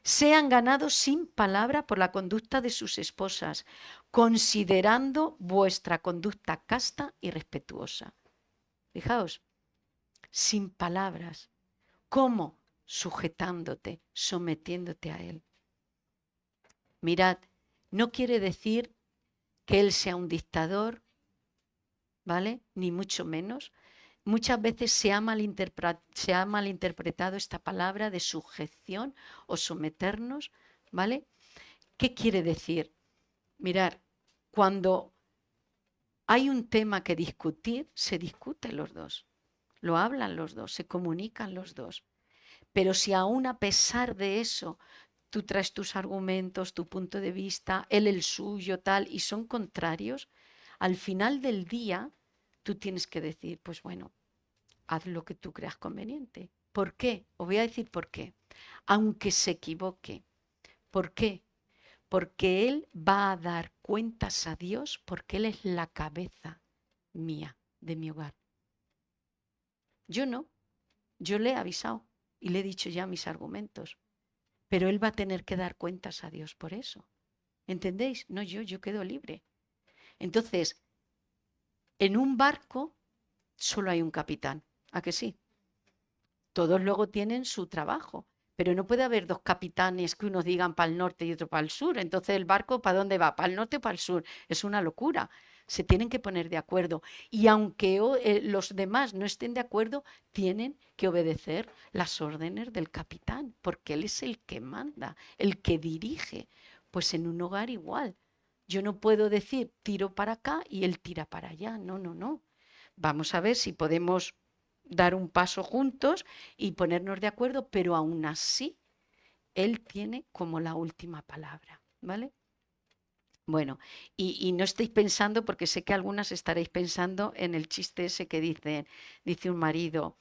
sean ganados sin palabra por la conducta de sus esposas, considerando vuestra conducta casta y respetuosa. Fijaos, sin palabras. ¿Cómo? Sujetándote, sometiéndote a Él. Mirad, no quiere decir que Él sea un dictador, ¿vale? Ni mucho menos. Muchas veces se ha malinterpretado esta palabra de sujeción o someternos, ¿vale? ¿Qué quiere decir? Mirar, cuando hay un tema que discutir, se discuten los dos, lo hablan los dos, se comunican los dos. Pero si aún a pesar de eso tú traes tus argumentos, tu punto de vista, él el suyo, tal, y son contrarios, al final del día tú tienes que decir, pues bueno, haz lo que tú creas conveniente. ¿Por qué? Os voy a decir por qué. Aunque se equivoque. ¿Por qué? Porque Él va a dar cuentas a Dios, porque Él es la cabeza mía, de mi hogar. Yo no. Yo le he avisado y le he dicho ya mis argumentos. Pero Él va a tener que dar cuentas a Dios por eso. ¿Entendéis? No yo quedo libre. Entonces, en un barco solo hay un capitán. ¿A que sí? Todos luego tienen su trabajo, pero no puede haber dos capitanes que unos digan para el norte y otro para el sur. Entonces, ¿el barco para dónde va? ¿Para el norte o para el sur? Es una locura. Se tienen que poner de acuerdo. Y aunque los demás no estén de acuerdo, tienen que obedecer las órdenes del capitán, porque él es el que manda, el que dirige. Pues en un hogar igual. Yo no puedo decir tiro para acá y él tira para allá. No, no, no. Vamos a ver si podemos dar un paso juntos y ponernos de acuerdo, pero aún así él tiene como la última palabra, ¿vale? Bueno, y no estéis pensando, porque sé que algunas estaréis pensando en el chiste ese que dice un marido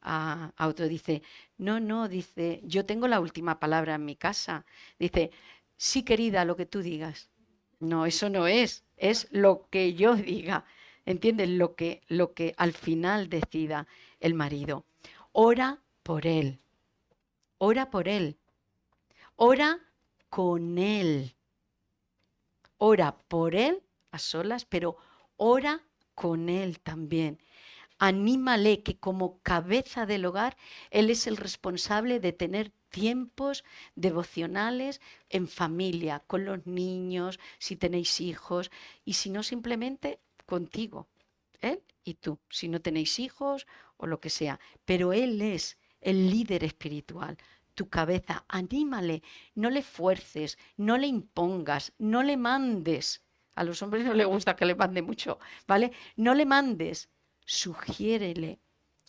a otro, dice, no, dice, yo tengo la última palabra en mi casa. Dice, sí, querida, lo que tú digas. No, eso no es lo que yo diga. ¿Entiendes? Lo que al final decida el marido. Ora por él. Ora por él. Ora con él. ora por él a solas, pero ora con él también. Anímale que como cabeza del hogar, él es el responsable de tener tiempos devocionales en familia, con los niños, si tenéis hijos, y si no, simplemente contigo, él y tú, si no tenéis hijos o lo que sea. Pero él es el líder espiritual, tu cabeza. Anímale, no le fuerces, no le impongas, no le mandes. A los hombres no les gusta que le mande mucho, ¿vale? No le mandes, sugiérele,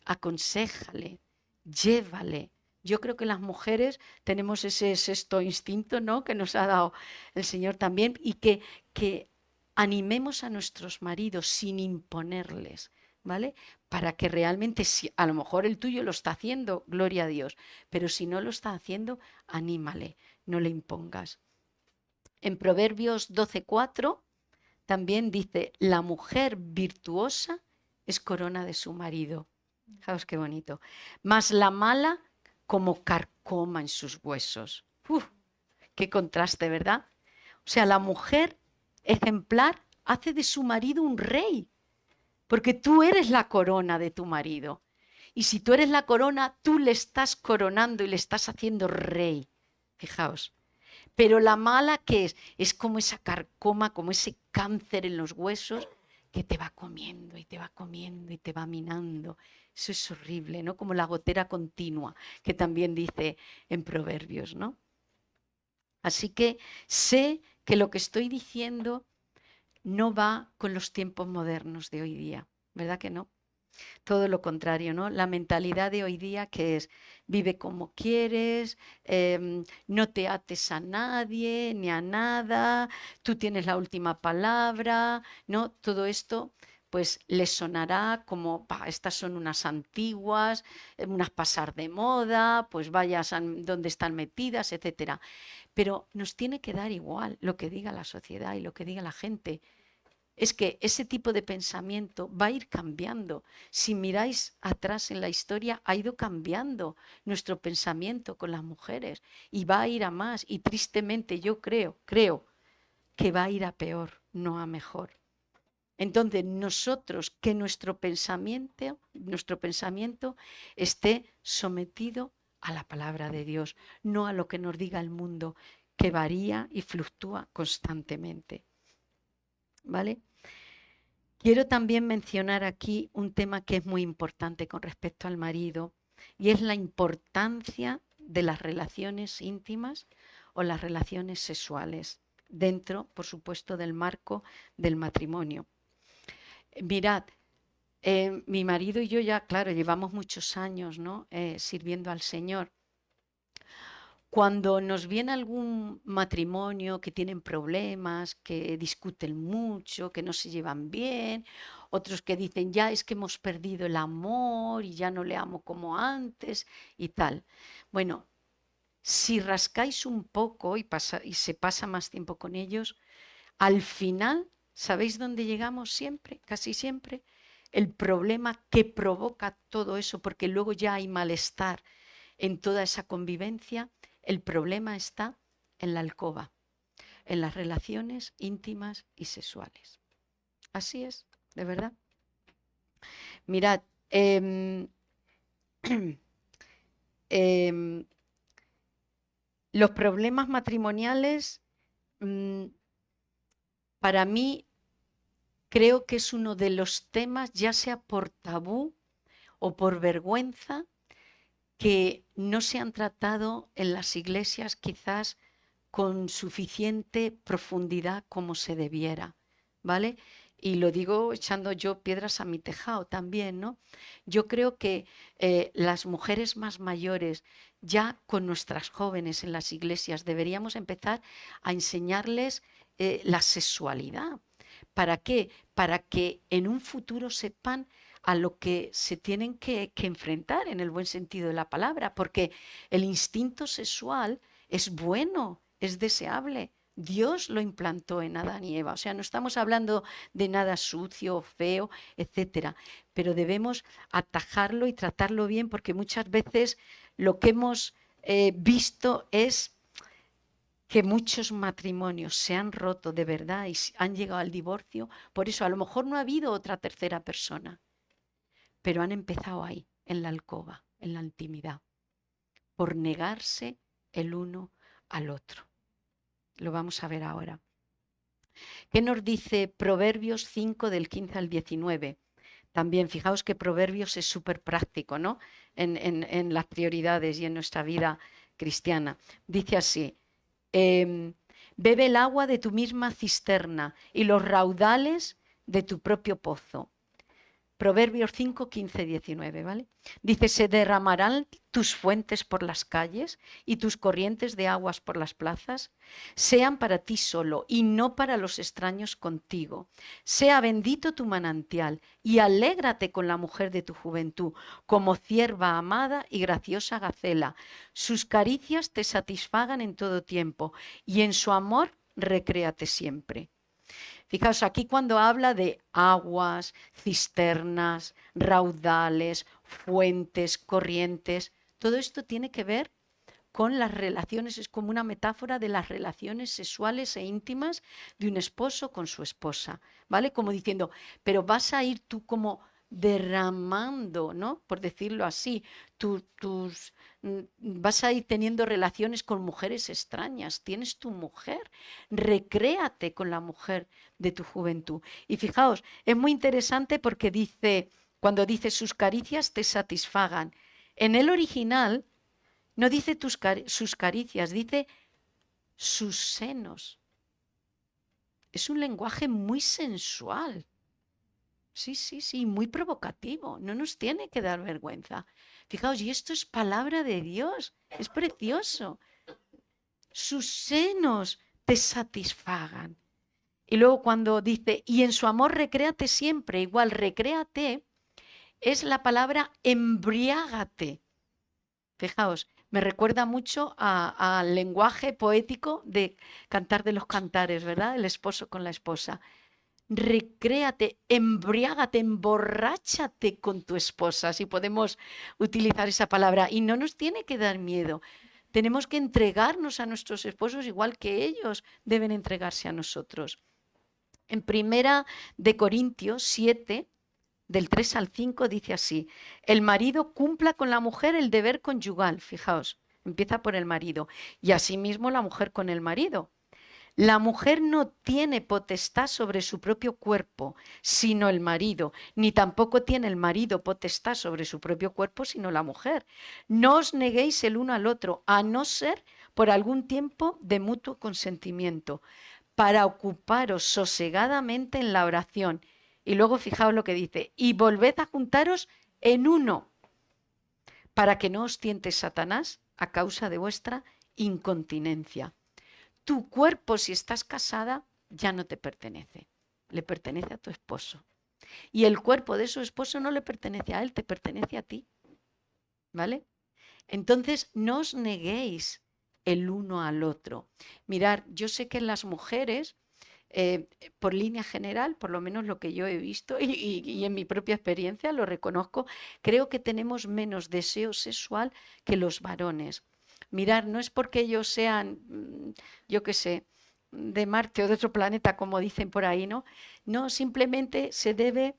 aconséjale, llévale. Yo creo que las mujeres tenemos ese sexto instinto, ¿no?, que nos ha dado el Señor también, y que animemos a nuestros maridos sin imponerles, ¿vale? Para que realmente, si a lo mejor el tuyo lo está haciendo, gloria a Dios, pero si no lo está haciendo, anímale, no le impongas. En Proverbios 12:4 también dice, la mujer virtuosa es corona de su marido. Fijaos qué bonito. Mas la mala como carcoma en sus huesos. Uf, qué contraste, ¿verdad? O sea, la mujer ejemplar hace de su marido un rey, porque tú eres la corona de tu marido. Y si tú eres la corona, tú le estás coronando y le estás haciendo rey. Fijaos. Pero la mala, ¿qué es? Es como esa carcoma, como ese cáncer en los huesos que te va comiendo y te va comiendo y te va minando. Eso es horrible, ¿no? Como la gotera continua, que también dice en Proverbios, ¿no? Así que sé que lo que estoy diciendo no va con los tiempos modernos de hoy día, ¿verdad que no? Todo lo contrario, ¿no? La mentalidad de hoy día que es vive como quieres, no te ates a nadie ni a nada, tú tienes la última palabra, ¿no? Todo esto pues les sonará como, estas son unas antiguas, unas pasar de moda, pues vayas a donde están metidas, etcétera. Pero nos tiene que dar igual lo que diga la sociedad y lo que diga la gente. Es que ese tipo de pensamiento va a ir cambiando. Si miráis atrás en la historia, ha ido cambiando nuestro pensamiento con las mujeres y va a ir a más. Y tristemente yo creo que va a ir a peor, no a mejor. Entonces nosotros que nuestro pensamiento esté sometido a la palabra de Dios, no a lo que nos diga el mundo, que varía y fluctúa constantemente. ¿Vale? Quiero también mencionar aquí un tema que es muy importante con respecto al marido y es la importancia de las relaciones íntimas o las relaciones sexuales dentro, por supuesto, del marco del matrimonio. Mirad, mi marido y yo ya, claro, llevamos muchos años, ¿no?, sirviendo al Señor. Cuando nos viene algún matrimonio que tienen problemas, que discuten mucho, que no se llevan bien, otros que dicen ya es que hemos perdido el amor y ya no le amo como antes y tal. Bueno, si rascáis un poco y se pasa más tiempo con ellos, al final, ¿sabéis dónde llegamos siempre? Casi siempre. El problema que provoca todo eso, porque luego ya hay malestar en toda esa convivencia, el problema está en la alcoba, en las relaciones íntimas y sexuales. Así es, de verdad. Mirad, los problemas matrimoniales, para mí, creo que es uno de los temas, ya sea por tabú o por vergüenza, que no se han tratado en las iglesias quizás con suficiente profundidad como se debiera, ¿vale? Y lo digo echando yo piedras a mi tejado también, ¿no? Yo creo que las mujeres más mayores, ya con nuestras jóvenes en las iglesias, deberíamos empezar a enseñarles la sexualidad. ¿Para qué? Para que en un futuro sepan a lo que se tienen que enfrentar en el buen sentido de la palabra, porque el instinto sexual es bueno, es deseable. Dios lo implantó en Adán y Eva. O sea, no estamos hablando de nada sucio, feo, etcétera, pero debemos atajarlo y tratarlo bien, porque muchas veces lo que hemos visto es que muchos matrimonios se han roto de verdad y han llegado al divorcio. Por eso a lo mejor no ha habido otra tercera persona, pero han empezado ahí, en la alcoba, en la intimidad, por negarse el uno al otro. Lo vamos a ver ahora. ¿Qué nos dice Proverbios 5 del 15 al 19? También fijaos que Proverbios es súper práctico, ¿no? En las prioridades y en nuestra vida cristiana. Dice así, bebe el agua de tu misma cisterna y los raudales de tu propio pozo. Proverbios 5, 15, 19, ¿vale? Dice, se derramarán tus fuentes por las calles y tus corrientes de aguas por las plazas, sean para ti solo y no para los extraños contigo. Sea bendito tu manantial y alégrate con la mujer de tu juventud, como cierva amada y graciosa gacela. Sus caricias te satisfagan en todo tiempo y en su amor recréate siempre. Fijaos, aquí cuando habla de aguas, cisternas, raudales, fuentes, corrientes, todo esto tiene que ver con las relaciones, es como una metáfora de las relaciones sexuales e íntimas de un esposo con su esposa, ¿vale? Como diciendo, pero vas a ir tú como derramando, ¿no? Por decirlo así, vas a ir teniendo relaciones con mujeres extrañas, tienes tu mujer, recréate con la mujer de tu juventud. Y fijaos, es muy interesante porque dice, cuando dice sus caricias te satisfagan, en el original no dice sus caricias, dice sus senos. Es un lenguaje muy sensual. Sí, sí, sí, muy provocativo. No nos tiene que dar vergüenza. Fijaos, y esto es palabra de Dios. Es precioso. Sus senos te satisfagan. Y luego cuando dice, y en su amor recréate siempre, igual recréate, es la palabra embriágate. Fijaos, me recuerda mucho al lenguaje poético de Cantar de los Cantares, ¿verdad? El esposo con la esposa. Recréate, embriágate, emborráchate con tu esposa, si podemos utilizar esa palabra. Y no nos tiene que dar miedo. Tenemos que entregarnos a nuestros esposos igual que ellos deben entregarse a nosotros. En primera de Corintios 7, del 3 al 5 dice así, el marido cumpla con la mujer el deber conyugal, fijaos, empieza por el marido, y asimismo la mujer con el marido. La mujer no tiene potestad sobre su propio cuerpo, sino el marido, ni tampoco tiene el marido potestad sobre su propio cuerpo, sino la mujer. No os neguéis el uno al otro, a no ser por algún tiempo de mutuo consentimiento, para ocuparos sosegadamente en la oración. Y luego fijaos lo que dice, y volved a juntaros en uno, para que no os tiente Satanás a causa de vuestra incontinencia. Tu cuerpo, si estás casada, ya no te pertenece, le pertenece a tu esposo. Y el cuerpo de su esposo no le pertenece a él, te pertenece a ti. ¿Vale? Entonces, no os neguéis el uno al otro. Mirad, yo sé que las mujeres, por línea general, por lo menos lo que yo he visto y en mi propia experiencia lo reconozco, creo que tenemos menos deseo sexual que los varones. Mirad, no es porque ellos sean, yo qué sé, de Marte o de otro planeta, como dicen por ahí, ¿no? No, simplemente se debe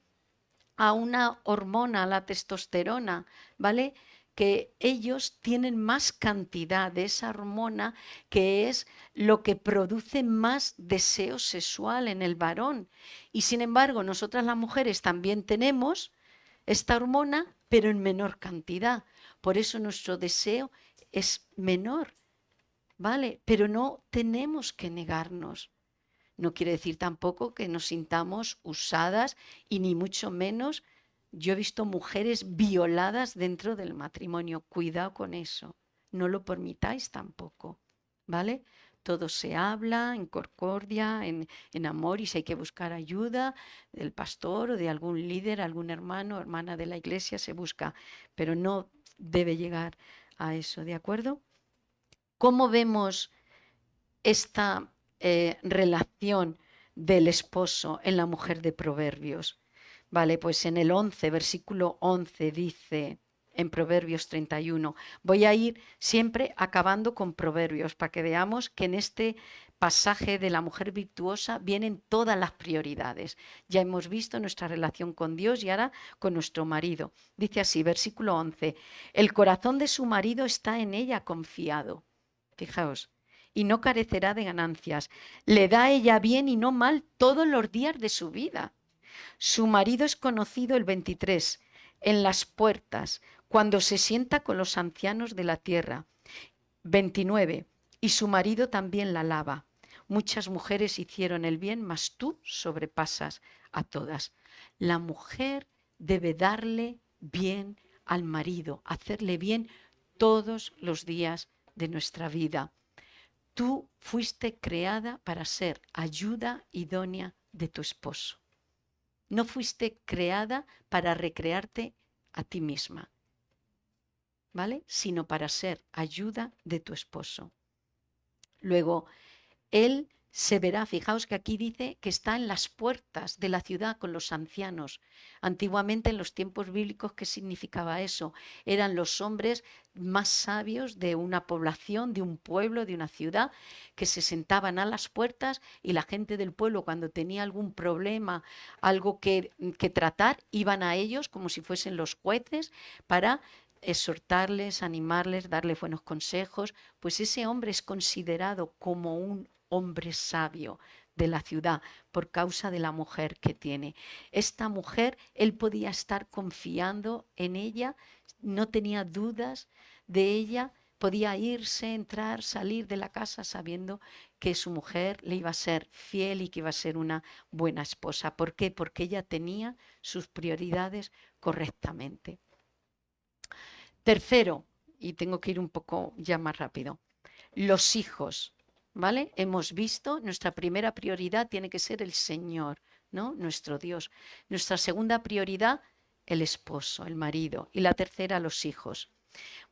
a una hormona, la testosterona, ¿vale? Que ellos tienen más cantidad de esa hormona, que es lo que produce más deseo sexual en el varón. Y sin embargo, nosotras las mujeres también tenemos esta hormona, pero en menor cantidad. Por eso nuestro deseo es menor, ¿vale? Pero no tenemos que negarnos. No quiere decir tampoco que nos sintamos usadas y ni mucho menos. Yo he visto mujeres violadas dentro del matrimonio. Cuidado con eso. No lo permitáis tampoco, ¿vale? Todo se habla en concordia, en amor, y si hay que buscar ayuda del pastor o de algún líder, algún hermano o hermana de la iglesia, se busca, pero no debe llegar a eso, ¿de acuerdo? ¿Cómo vemos esta relación del esposo en la mujer de Proverbios? Vale, pues en el 11, versículo 11 dice, en Proverbios 31. Voy a ir siempre acabando con Proverbios para que veamos que en este pasaje de la mujer virtuosa vienen todas las prioridades. Ya hemos visto nuestra relación con Dios y ahora con nuestro marido. Dice así, versículo 11, el corazón de su marido está en ella confiado. Fijaos, y no carecerá de ganancias. Le da a ella bien y no mal todos los días de su vida. Su marido es conocido el 23, en las puertas, cuando se sienta con los ancianos de la tierra. 29, y su marido también la alaba. Muchas mujeres hicieron el bien, mas tú sobrepasas a todas. La mujer debe darle bien al marido, hacerle bien todos los días de nuestra vida. Tú fuiste creada para ser ayuda idónea de tu esposo. No fuiste creada para recrearte a ti misma, ¿vale? Sino para ser ayuda de tu esposo. Luego, él se verá, fijaos que aquí dice que está en las puertas de la ciudad con los ancianos. Antiguamente, en los tiempos bíblicos, ¿qué significaba eso? Eran los hombres más sabios de una población, de un pueblo, de una ciudad, que se sentaban a las puertas y la gente del pueblo, cuando tenía algún problema, algo que tratar, iban a ellos como si fuesen los jueces para exhortarles, animarles, darles buenos consejos, pues ese hombre es considerado como un hombre sabio de la ciudad por causa de la mujer que tiene. Esta mujer, él podía estar confiando en ella, no tenía dudas de ella, podía irse, entrar, salir de la casa sabiendo que su mujer le iba a ser fiel y que iba a ser una buena esposa. ¿Por qué? Porque ella tenía sus prioridades correctamente. Tercero, y tengo que ir un poco ya más rápido, los hijos, ¿vale? Hemos visto, nuestra primera prioridad tiene que ser el Señor, ¿no? Nuestro Dios. Nuestra segunda prioridad, el esposo, el marido. Y la tercera, los hijos.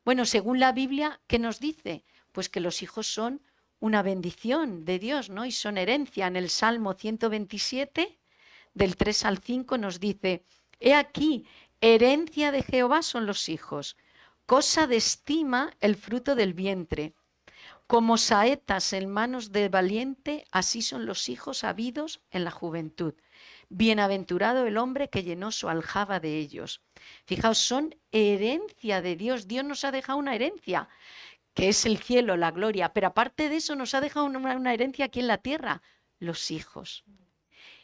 Bueno, según la Biblia, ¿qué nos dice? Pues que los hijos son una bendición de Dios, ¿no? Y son herencia. En el Salmo 127, del 3 al 5, nos dice, he aquí, herencia de Jehová son los hijos, cosa de estima el fruto del vientre. Como saetas en manos del valiente, así son los hijos habidos en la juventud. Bienaventurado el hombre que llenó su aljaba de ellos. Fijaos, son herencia de Dios. Dios nos ha dejado una herencia, que es el cielo, la gloria, pero aparte de eso nos ha dejado una herencia aquí en la tierra, los hijos.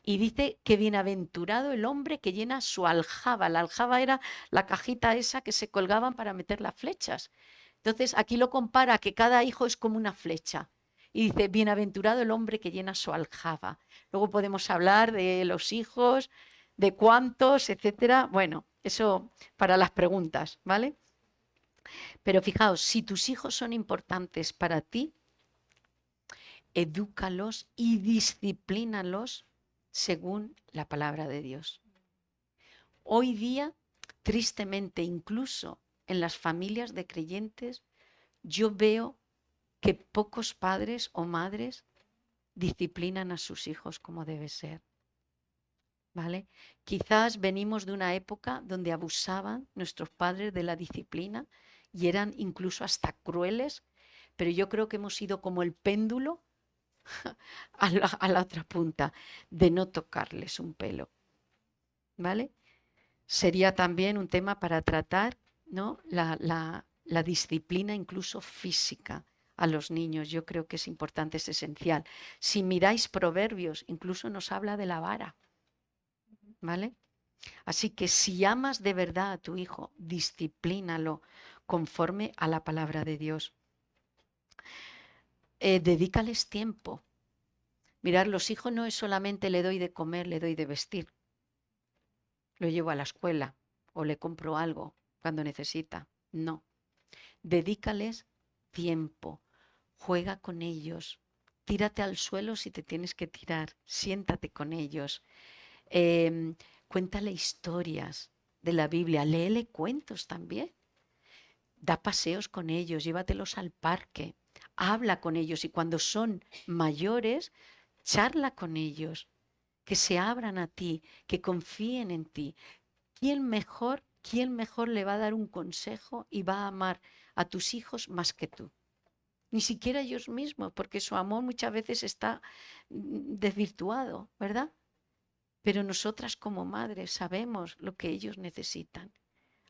Y dice que bienaventurado el hombre que llena su aljaba. La aljaba era la cajita esa que se colgaban para meter las flechas. Entonces aquí lo compara que cada hijo es como una flecha. Y dice, bienaventurado el hombre que llena su aljaba. Luego podemos hablar de los hijos, de cuántos, etcétera. Bueno, eso para las preguntas, ¿vale? Pero fijaos, si tus hijos son importantes para ti, edúcalos y disciplínalos según la palabra de Dios. Hoy día, tristemente, incluso en las familias de creyentes, yo veo que pocos padres o madres disciplinan a sus hijos como debe ser. ¿Vale? Quizás venimos de una época donde abusaban nuestros padres de la disciplina y eran incluso hasta crueles, pero yo creo que hemos ido como el péndulo a la otra punta, de no tocarles un pelo. ¿Vale? Sería también un tema para tratar, ¿no? La disciplina incluso física a los niños. Yo creo que es importante, es esencial. Si miráis Proverbios, incluso nos habla de la vara, ¿vale? Así que si amas de verdad a tu hijo, disciplínalo conforme a la palabra de Dios. Dedícales tiempo. Mirad, los hijos no es solamente le doy de comer, le doy de vestir. Lo llevo a la escuela o le compro algo cuando necesita. No. Dedícales tiempo. Juega con ellos. Tírate al suelo si te tienes que tirar. Siéntate con ellos. Cuéntale historias de la Biblia. Léele cuentos también. Da paseos con ellos. Llévatelos al parque. Habla con ellos y cuando son mayores, charla con ellos. Que se abran a ti, que confíen en ti. ¿Quién mejor ¿quién mejor le va a dar un consejo y va a amar a tus hijos más que tú? Ni siquiera ellos mismos, porque su amor muchas veces está desvirtuado, ¿verdad? Pero nosotras como madres sabemos lo que ellos necesitan.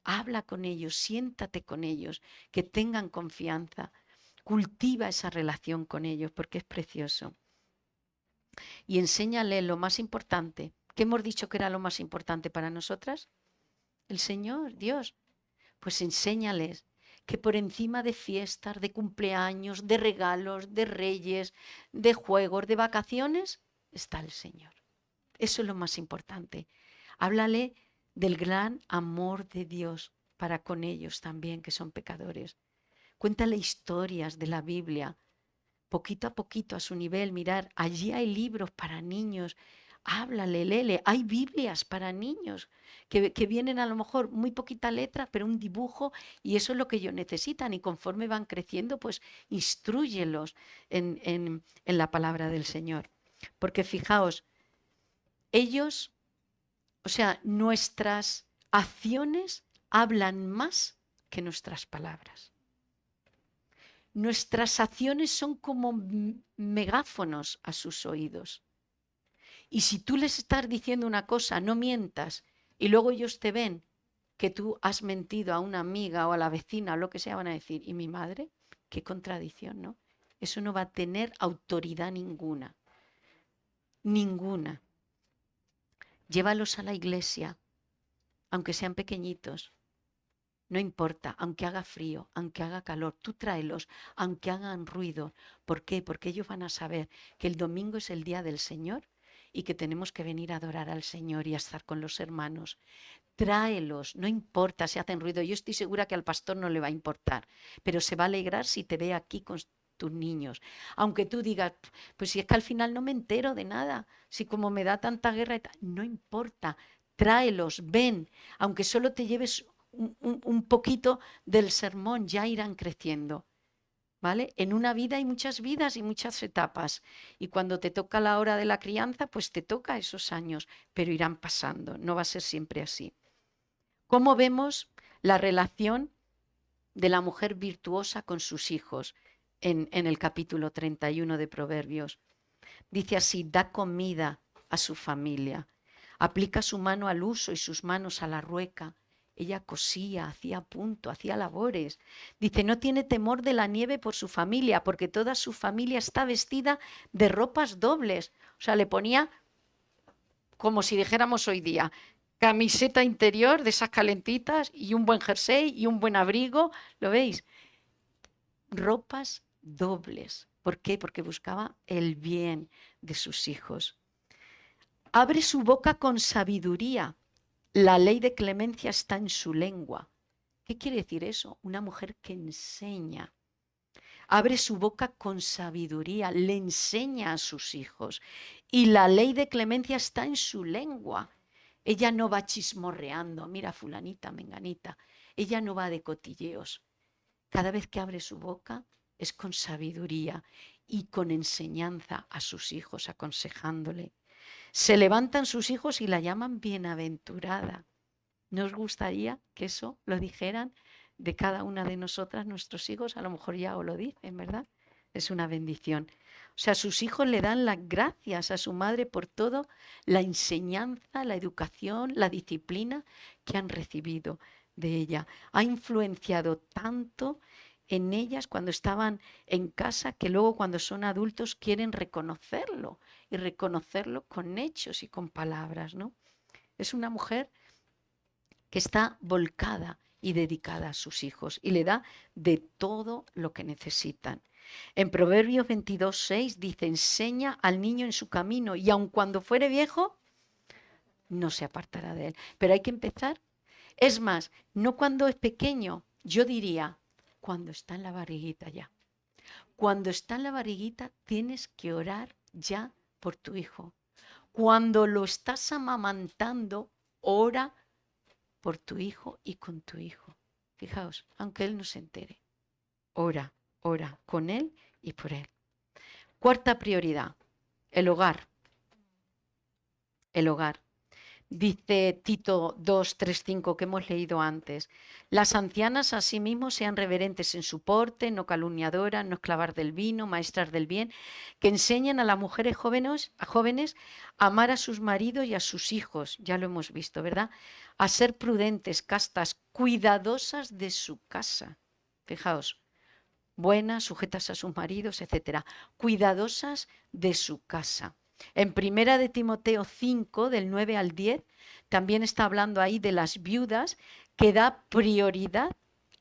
Habla con ellos, siéntate con ellos, que tengan confianza. Cultiva esa relación con ellos porque es precioso. Y enséñale lo más importante. ¿Qué hemos dicho que era lo más importante para nosotras? El Señor, Dios. Pues enséñales que por encima de fiestas, de cumpleaños, de regalos, de reyes, de juegos, de vacaciones, está el Señor. Eso es lo más importante. Háblale del gran amor de Dios para con ellos también, que son pecadores. Cuéntale historias de la Biblia, poquito a poquito, a su nivel. Mirar, allí hay libros para niños. Háblale, léele. Hay Biblias para niños que vienen a lo mejor muy poquita letra, pero un dibujo, y eso es lo que ellos necesitan. Y conforme van creciendo, pues instrúyelos en la palabra del Señor. Porque fijaos, ellos, o sea, nuestras acciones hablan más que nuestras palabras. Nuestras acciones son como megáfonos a sus oídos. Y si tú les estás diciendo una cosa, no mientas, y luego ellos te ven que tú has mentido a una amiga o a la vecina o lo que sea, van a decir, ¿y mi madre? Qué contradicción, ¿no? Eso no va a tener autoridad ninguna. Ninguna. Llévalos a la iglesia, aunque sean pequeñitos. No importa, aunque haga frío, aunque haga calor, tú tráelos, aunque hagan ruido. ¿Por qué? Porque ellos van a saber que el domingo es el día del Señor y que tenemos que venir a adorar al Señor y a estar con los hermanos. Tráelos, no importa si hacen ruido. Yo estoy segura que al pastor no le va a importar, pero se va a alegrar si te ve aquí con tus niños. Aunque tú digas, pues si es que al final no me entero de nada, si como me da tanta guerra, no importa, tráelos, ven, aunque solo te lleves un poquito del sermón, ya irán creciendo. ¿Vale? En una vida hay muchas vidas y muchas etapas. Y cuando te toca la hora de la crianza, pues te toca esos años, pero irán pasando, no va a ser siempre así. ¿Cómo vemos la relación de la mujer virtuosa con sus hijos en el capítulo 31 de Proverbios? Dice así, da comida a su familia, aplica su mano al uso y sus manos a la rueca. Ella cosía, hacía punto, hacía labores. Dice, no tiene temor de la nieve por su familia, porque toda su familia está vestida de ropas dobles. O sea, le ponía, como si dijéramos hoy día, camiseta interior de esas calentitas y un buen jersey y un buen abrigo. ¿Lo veis? Ropas dobles. ¿Por qué? Porque buscaba el bien de sus hijos. Abre su boca con sabiduría. La ley de clemencia está en su lengua. ¿Qué quiere decir eso? Una mujer que enseña. Abre su boca con sabiduría, le enseña a sus hijos. Y la ley de clemencia está en su lengua. Ella no va chismorreando, mira fulanita, menganita. Ella no va de cotilleos. Cada vez que abre su boca es con sabiduría y con enseñanza a sus hijos, aconsejándole. Se levantan sus hijos y la llaman bienaventurada. ¿No os gustaría que eso lo dijeran de cada una de nosotras, nuestros hijos? A lo mejor ya os lo dicen, ¿verdad? Es una bendición. O sea, sus hijos le dan las gracias a su madre por todo, la enseñanza, la educación, la disciplina que han recibido de ella. Ha influenciado tanto en ellas cuando estaban en casa que luego cuando son adultos quieren reconocerlo y reconocerlo con hechos y con palabras, ¿no? Es una mujer que está volcada y dedicada a sus hijos y le da de todo lo que necesitan. En Proverbios 22:6 dice, enseña al niño en su camino y aun cuando fuere viejo, no se apartará de él. Pero hay que empezar. Es más, no cuando es pequeño, yo diría, cuando está en la barriguita ya. Cuando está en la barriguita tienes que orar ya por tu hijo. Cuando lo estás amamantando, ora por tu hijo y con tu hijo. Fijaos, aunque él no se entere. Ora, ora con él y por él. Cuarta prioridad, el hogar. El hogar. Dice Tito 2, 3, 5 que hemos leído antes. Las ancianas asimismo sean reverentes en su porte, no calumniadoras, no esclavas del vino, maestras del bien, que enseñen a las mujeres jóvenes a amar a sus maridos y a sus hijos, ya lo hemos visto, ¿verdad? A ser prudentes, castas, cuidadosas de su casa. Fijaos, buenas, sujetas a sus maridos, etcétera, cuidadosas de su casa. En primera de Timoteo 5, del 9 al 10, también está hablando ahí de las viudas que da prioridad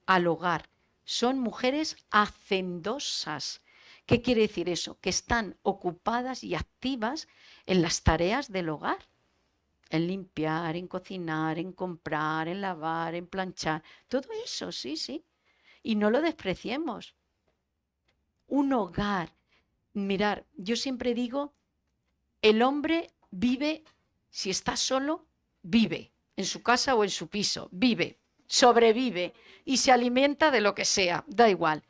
al hogar. Son mujeres hacendosas. ¿Qué quiere decir eso? Que están ocupadas y activas en las tareas del hogar, en limpiar, en cocinar, en comprar, en lavar, en planchar. Todo eso, sí, sí. Y no lo despreciemos. Un hogar. Mirar, yo siempre digo, el hombre vive, si está solo, vive, en su casa o en su piso, vive, sobrevive y se alimenta de lo que sea, da igual.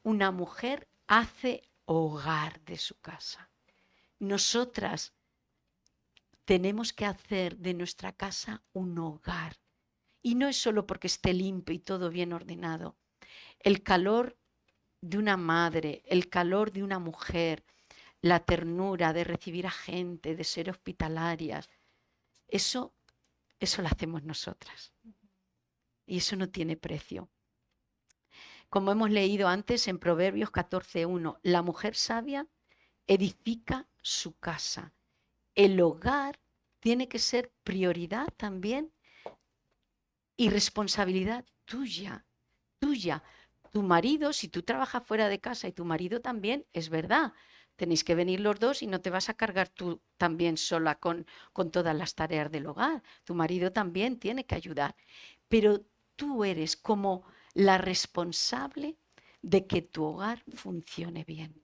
Una mujer hace hogar de su casa. Nosotras tenemos que hacer de nuestra casa un hogar. Y no es solo porque esté limpio y todo bien ordenado. El calor de una madre, el calor de una mujer, la ternura de recibir a gente, de ser hospitalarias, eso lo hacemos nosotras. Y eso no tiene precio. Como hemos leído antes en Proverbios 14:1, la mujer sabia edifica su casa. El hogar tiene que ser prioridad también y responsabilidad tuya, tuya. Tu marido, si tú trabajas fuera de casa y tu marido también, es verdad, tenéis que venir los dos y no te vas a cargar tú también sola con todas las tareas del hogar. Tu marido también tiene que ayudar. Pero tú eres como la responsable de que tu hogar funcione bien.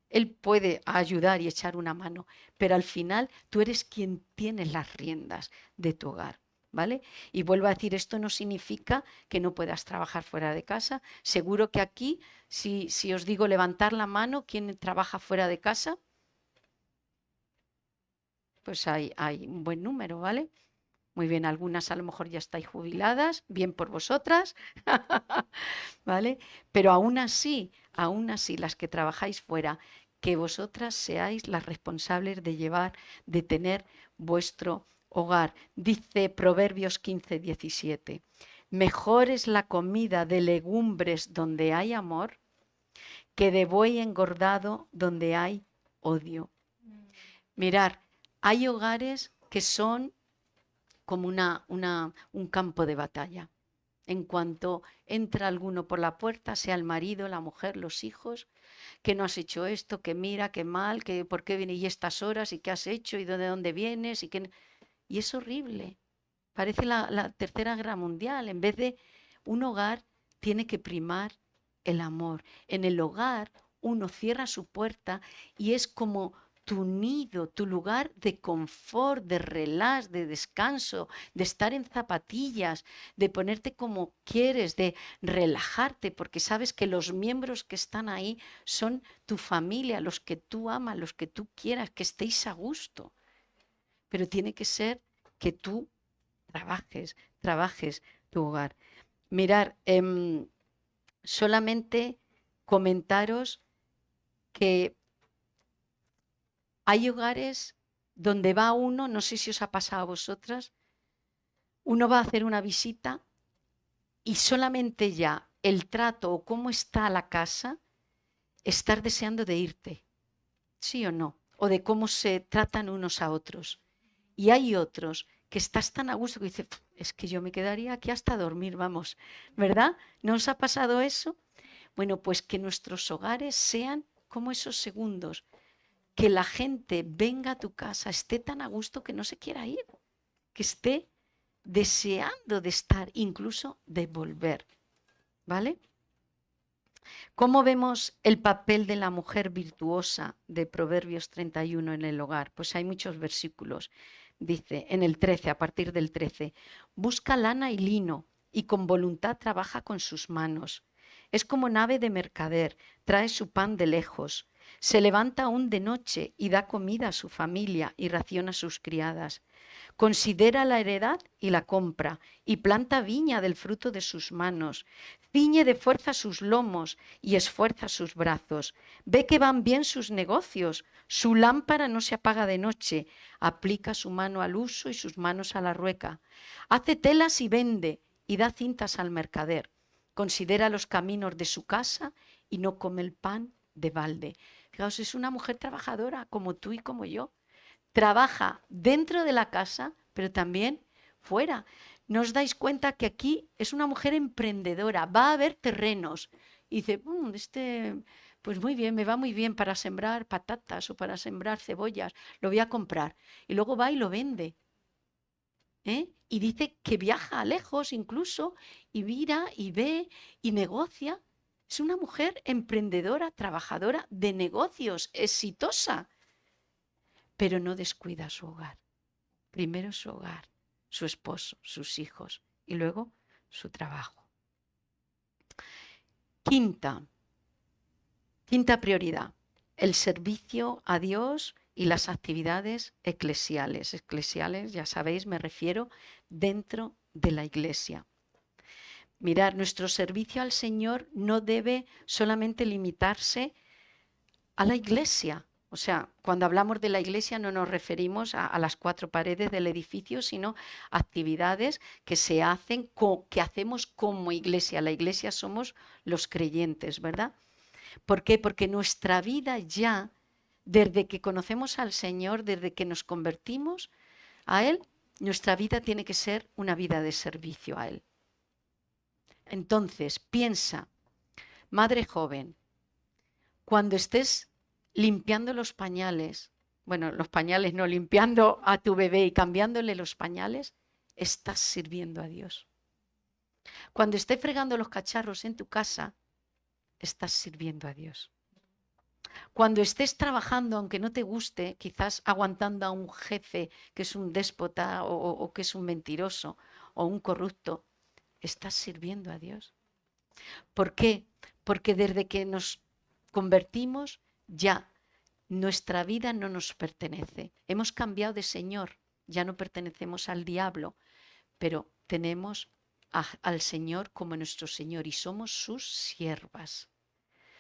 Él puede ayudar y echar una mano, pero al final tú eres quien tiene las riendas de tu hogar. ¿Vale? Y vuelvo a decir, esto no significa que no puedas trabajar fuera de casa. Seguro que aquí, si os digo levantar la mano, ¿quién trabaja fuera de casa? Pues hay un buen número, ¿vale? Muy bien, algunas a lo mejor ya estáis jubiladas, bien por vosotras, ¿vale? Pero aún así, las que trabajáis fuera, que vosotras seáis las responsables de llevar, de tener vuestro hogar. Dice Proverbios 15:17, mejor es la comida de legumbres donde hay amor que de buey engordado donde hay odio. Mirar, hay hogares que son como un campo de batalla. En cuanto entra alguno por la puerta, sea el marido, la mujer, los hijos, que no has hecho esto, que mira, que mal, que por qué vienes y estas horas y qué has hecho y de dónde vienes y es horrible. Parece la Tercera Guerra Mundial. En vez de un hogar, tiene que primar el amor. En el hogar uno cierra su puerta y es como tu nido, tu lugar de confort, de relax, de descanso, de estar en zapatillas, de ponerte como quieres, de relajarte, porque sabes que los miembros que están ahí son tu familia, los que tú amas, los que tú quieras, que estéis a gusto. Pero tiene que ser que tú trabajes tu hogar. Mirar, solamente comentaros que hay hogares donde va uno, no sé si os ha pasado a vosotras, uno va a hacer una visita y solamente ya el trato o cómo está la casa, estar deseando de irte, ¿sí o no? O de cómo se tratan unos a otros. Y hay otros que estás tan a gusto que dices, es que yo me quedaría aquí hasta dormir, vamos, ¿verdad? ¿No os ha pasado eso? Bueno, pues que nuestros hogares sean como esos segundos, que la gente venga a tu casa, esté tan a gusto que no se quiera ir, que esté deseando de estar, incluso de volver, ¿vale? ¿Cómo vemos el papel de la mujer virtuosa de Proverbios 31 en el hogar? Pues hay muchos versículos. Dice en el 13, a partir del 13, busca lana y lino y con voluntad trabaja con sus manos. Es como nave de mercader, trae su pan de lejos. Se levanta aún de noche y da comida a su familia y raciona a sus criadas. Considera la heredad y la compra, y planta viña del fruto de sus manos. Ciñe de fuerza sus lomos y esfuerza sus brazos. Ve que van bien sus negocios. Su lámpara no se apaga de noche. Aplica su mano al uso y sus manos a la rueca. Hace telas y vende, y da cintas al mercader. Considera los caminos de su casa y no come el pan de balde. Fijaos, es una mujer trabajadora como tú y como yo. Trabaja dentro de la casa, pero también fuera. ¿No os dais cuenta que aquí es una mujer emprendedora? Va a ver terrenos y dice, pues muy bien, me va muy bien para sembrar patatas o para sembrar cebollas, lo voy a comprar. Y luego va y lo vende. Y dice que viaja lejos incluso y mira y ve y negocia. Es una mujer emprendedora, trabajadora de negocios, exitosa, pero no descuida su hogar. Primero su hogar, su esposo, sus hijos y luego su trabajo. Quinta prioridad, el servicio a Dios y las actividades eclesiales. Eclesiales, ya sabéis, me refiero dentro de la iglesia. Mirad, nuestro servicio al Señor no debe solamente limitarse a la iglesia. O sea, cuando hablamos de la iglesia no nos referimos a las cuatro paredes del edificio, sino a actividades que se hacen, que hacemos como iglesia. La iglesia somos los creyentes, ¿verdad? ¿Por qué? Porque nuestra vida ya, desde que conocemos al Señor, desde que nos convertimos a Él, nuestra vida tiene que ser una vida de servicio a Él. Entonces, piensa, madre joven, cuando estés limpiando los pañales, bueno, los pañales no, limpiando a tu bebé y cambiándole los pañales, estás sirviendo a Dios. Cuando estés fregando los cacharros en tu casa, estás sirviendo a Dios. Cuando estés trabajando, aunque no te guste, quizás aguantando a un jefe que es un déspota o que es un mentiroso o un corrupto, estás sirviendo a Dios. ¿Por qué? Porque desde que nos convertimos ya nuestra vida no nos pertenece. Hemos cambiado de Señor, ya no pertenecemos al diablo, pero tenemos al Señor como nuestro Señor y somos sus siervas.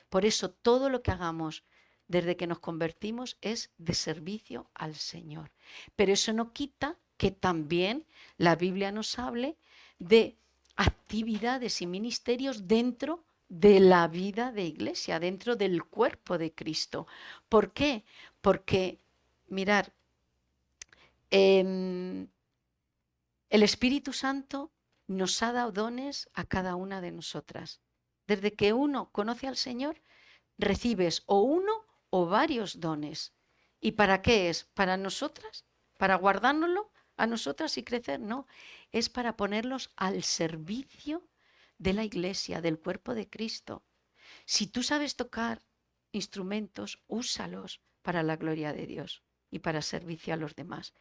Por eso todo lo que hagamos desde que nos convertimos es de servicio al Señor. Pero eso no quita que también la Biblia nos hable de actividades y ministerios dentro de la vida de iglesia, dentro del cuerpo de Cristo. ¿Por qué? Porque, mirad, el Espíritu Santo nos ha dado dones a cada una de nosotras. Desde que uno conoce al Señor, recibes o uno o varios dones. ¿Y para qué es? ¿Para nosotras? ¿Para guardárnoslo a nosotras y crecer? No, es para ponerlos al servicio de la iglesia, del cuerpo de Cristo. Si tú sabes tocar instrumentos, úsalos para la gloria de Dios y para servicio a los demás.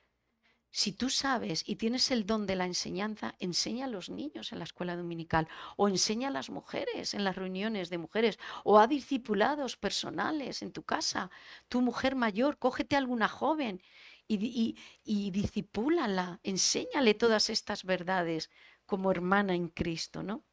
Si tú sabes y tienes el don de la enseñanza, enseña a los niños en la escuela dominical o enseña a las mujeres en las reuniones de mujeres o a discipulados personales en tu casa. Tu mujer mayor, cógete a alguna joven y discipúlala, enséñale todas estas verdades como hermana en Cristo, ¿no?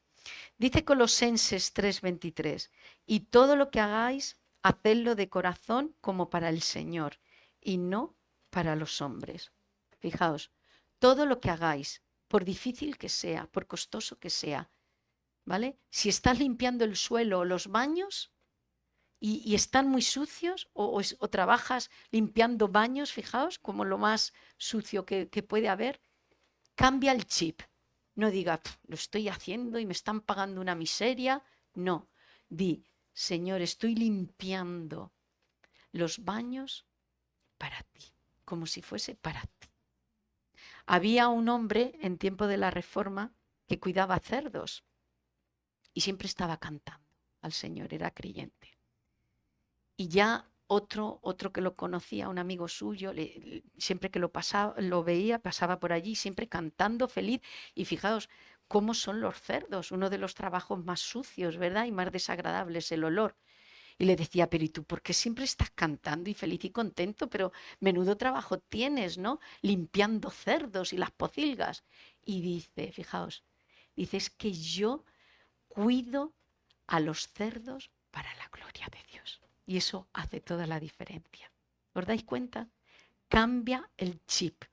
Dice Colosenses 3:23, y todo lo que hagáis, hacedlo de corazón como para el Señor y no para los hombres. Fijaos, todo lo que hagáis, por difícil que sea, por costoso que sea, ¿vale? Si estás limpiando el suelo o los baños y están muy sucios o trabajas limpiando baños, fijaos, como lo más sucio que puede haber, cambia el chip. No diga, lo estoy haciendo y me están pagando una miseria. No, di, Señor, estoy limpiando los baños para ti, como si fuese para ti. Había un hombre en tiempo de la Reforma que cuidaba cerdos y siempre estaba cantando al Señor, era creyente. Y ya otro que lo conocía, un amigo suyo, siempre que lo veía, pasaba por allí, siempre cantando feliz. Y fijaos cómo son los cerdos, uno de los trabajos más sucios, ¿verdad? Y más desagradables, el olor. Y le decía, pero ¿y tú por qué siempre estás cantando y feliz y contento? Pero menudo trabajo tienes, ¿no? Limpiando cerdos y las pocilgas. Y dice, fijaos, dice, es que yo cuido a los cerdos para la gloria de Dios. Y eso hace toda la diferencia. ¿Os dais cuenta? Cambia el chip.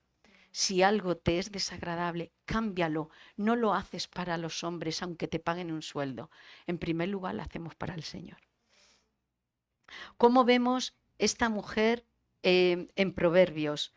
Si algo te es desagradable, cámbialo. No lo haces para los hombres, aunque te paguen un sueldo. En primer lugar, lo hacemos para el Señor. ¿Cómo vemos esta mujer en Proverbios,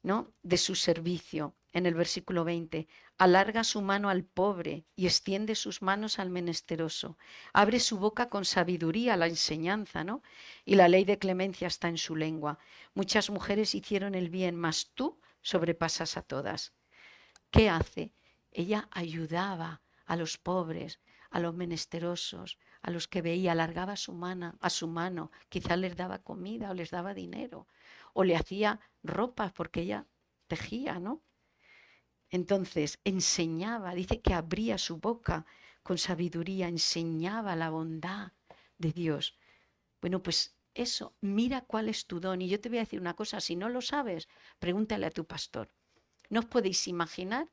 ¿no? De su servicio? En el versículo 20, alarga su mano al pobre y extiende sus manos al menesteroso. Abre su boca con sabiduría, la enseñanza, ¿no? Y la ley de clemencia está en su lengua. Muchas mujeres hicieron el bien, mas tú sobrepasas a todas. ¿Qué hace? Ella ayudaba a los pobres, a los menesterosos, a los que veía, alargaba a su mano, quizás les daba comida o les daba dinero, o le hacía ropas porque ella tejía, ¿no? Entonces enseñaba, dice que abría su boca con sabiduría, enseñaba la bondad de Dios. Bueno, pues eso, mira cuál es tu don. Y yo te voy a decir una cosa, si no lo sabes, pregúntale a tu pastor. No os podéis imaginar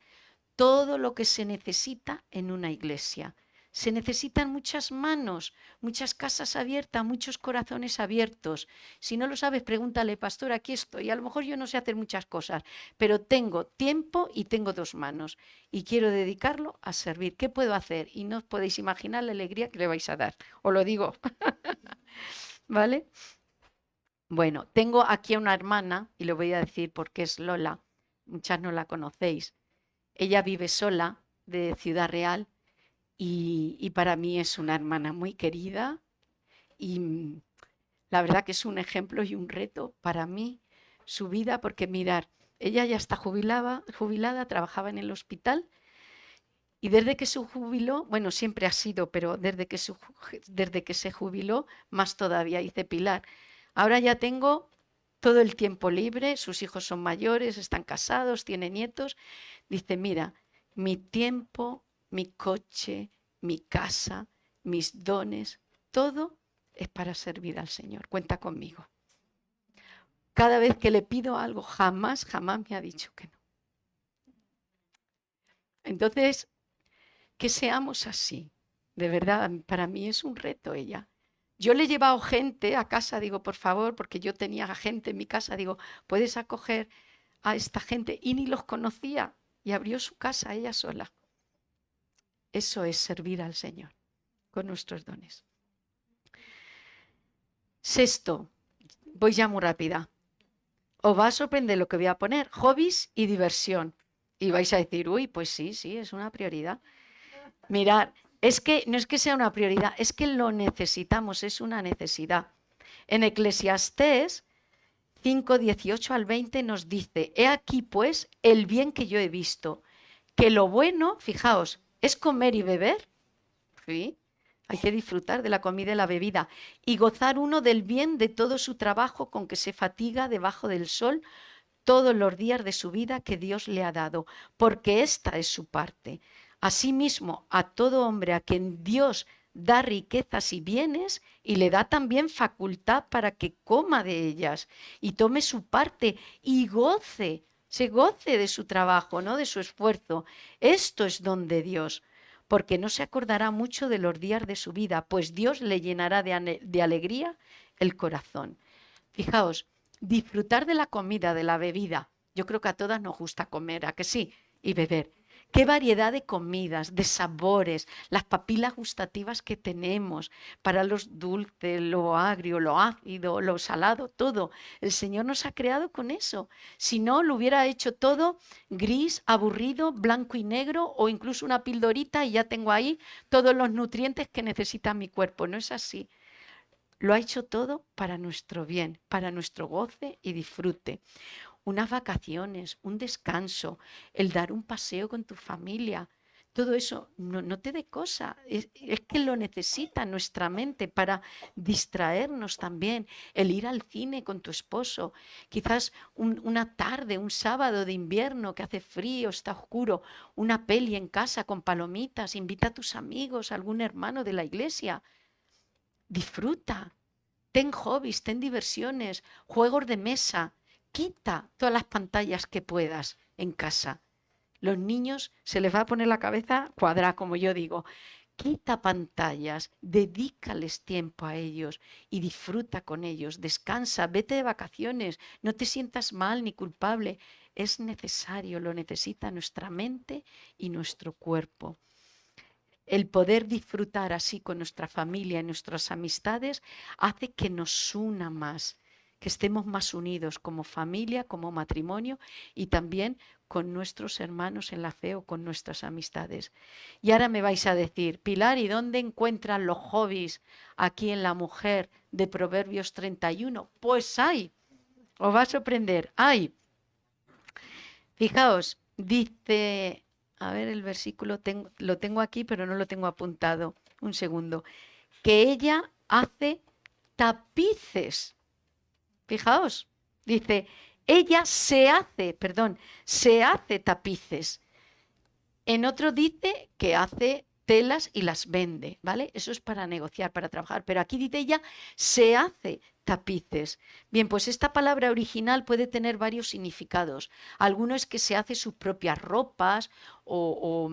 todo lo que se necesita en una iglesia. Se necesitan muchas manos, muchas casas abiertas, muchos corazones abiertos. Si no lo sabes, pregúntale, pastor, aquí estoy. A lo mejor yo no sé hacer muchas cosas, pero tengo tiempo y tengo 2 manos y quiero dedicarlo a servir. ¿Qué puedo hacer? Y no os podéis imaginar la alegría que le vais a dar. Os lo digo, ¿vale? Bueno, tengo aquí a una hermana y lo voy a decir porque es Lola. Muchas no la conocéis. Ella vive sola de Ciudad Real y para mí es una hermana muy querida y la verdad que es un ejemplo y un reto para mí su vida porque mirar, ella ya está jubilada, trabajaba en el hospital y desde que se jubiló, bueno, siempre ha sido, pero desde que se jubiló, más todavía, dice Pilar. Ahora ya tengo todo el tiempo libre, sus hijos son mayores, están casados, tienen nietos. Dice, mira, mi tiempo, mi coche, mi casa, mis dones, todo es para servir al Señor. Cuenta conmigo. Cada vez que le pido algo, jamás me ha dicho que no. Entonces, que seamos así. De verdad, para mí es un reto ella. Yo le he llevado gente a casa, digo, por favor, porque yo tenía gente en mi casa, digo, ¿puedes acoger a esta gente? Y ni los conocía. Y abrió su casa ella sola. Eso es servir al Señor con nuestros dones. Sexto, voy ya muy rápida. Os va a sorprender lo que voy a poner, hobbies y diversión. Y vais a decir, uy, pues sí, es una prioridad. Mirad, es que no es que sea una prioridad, es que lo necesitamos, es una necesidad. En Eclesiastés 5, 18 al 20 nos dice, he aquí pues el bien que yo he visto, que lo bueno, fijaos, es comer y beber, ¿sí? Hay que disfrutar de la comida y la bebida y gozar uno del bien de todo su trabajo con que se fatiga debajo del sol todos los días de su vida que Dios le ha dado, porque esta es su parte. Asimismo, a todo hombre a quien Dios da riquezas y bienes y le da también facultad para que coma de ellas y tome su parte y se goce de su trabajo, ¿no? De su esfuerzo. Esto es don de Dios, porque no se acordará mucho de los días de su vida, pues Dios le llenará de alegría el corazón. Fijaos, disfrutar de la comida, de la bebida. Yo creo que a todas nos gusta comer, ¿a que sí? Y beber. Qué variedad de comidas, de sabores, las papilas gustativas que tenemos para los dulces, lo agrio, lo ácido, lo salado, todo. El Señor nos ha creado con eso. Si no, lo hubiera hecho todo gris, aburrido, blanco y negro o incluso una pildorita y ya tengo ahí todos los nutrientes que necesita mi cuerpo. No es así. Lo ha hecho todo para nuestro bien, para nuestro goce y disfrute. Unas vacaciones, un descanso, el dar un paseo con tu familia, todo eso no te dé cosa, es que lo necesita nuestra mente para distraernos también, el ir al cine con tu esposo, quizás una tarde, un sábado de invierno que hace frío, está oscuro, una peli en casa con palomitas, invita a tus amigos, a algún hermano de la iglesia. Disfruta, ten hobbies, ten diversiones, juegos de mesa. Quita todas las pantallas que puedas en casa. Los niños se les va a poner la cabeza cuadrada, como yo digo. Quita pantallas, dedícales tiempo a ellos y disfruta con ellos. Descansa, vete de vacaciones, no te sientas mal ni culpable. Es necesario, lo necesita nuestra mente y nuestro cuerpo. El poder disfrutar así con nuestra familia y nuestras amistades hace que nos una más, que estemos más unidos como familia, como matrimonio y también con nuestros hermanos en la fe o con nuestras amistades. Y ahora me vais a decir, Pilar, ¿y dónde encuentran los hobbies aquí en la mujer de Proverbios 31? Pues hay, os va a sorprender, hay. Fijaos, dice, a ver el versículo, lo tengo aquí, pero no lo tengo apuntado. Un segundo. Que ella hace tapices. Fijaos, dice, ella se hace tapices. En otro dice que hace telas y las vende, ¿vale? Eso es para negociar, para trabajar. Pero aquí dice ella, se hace tapices. Bien, pues esta palabra original puede tener varios significados. Alguno es que se hace sus propias ropas o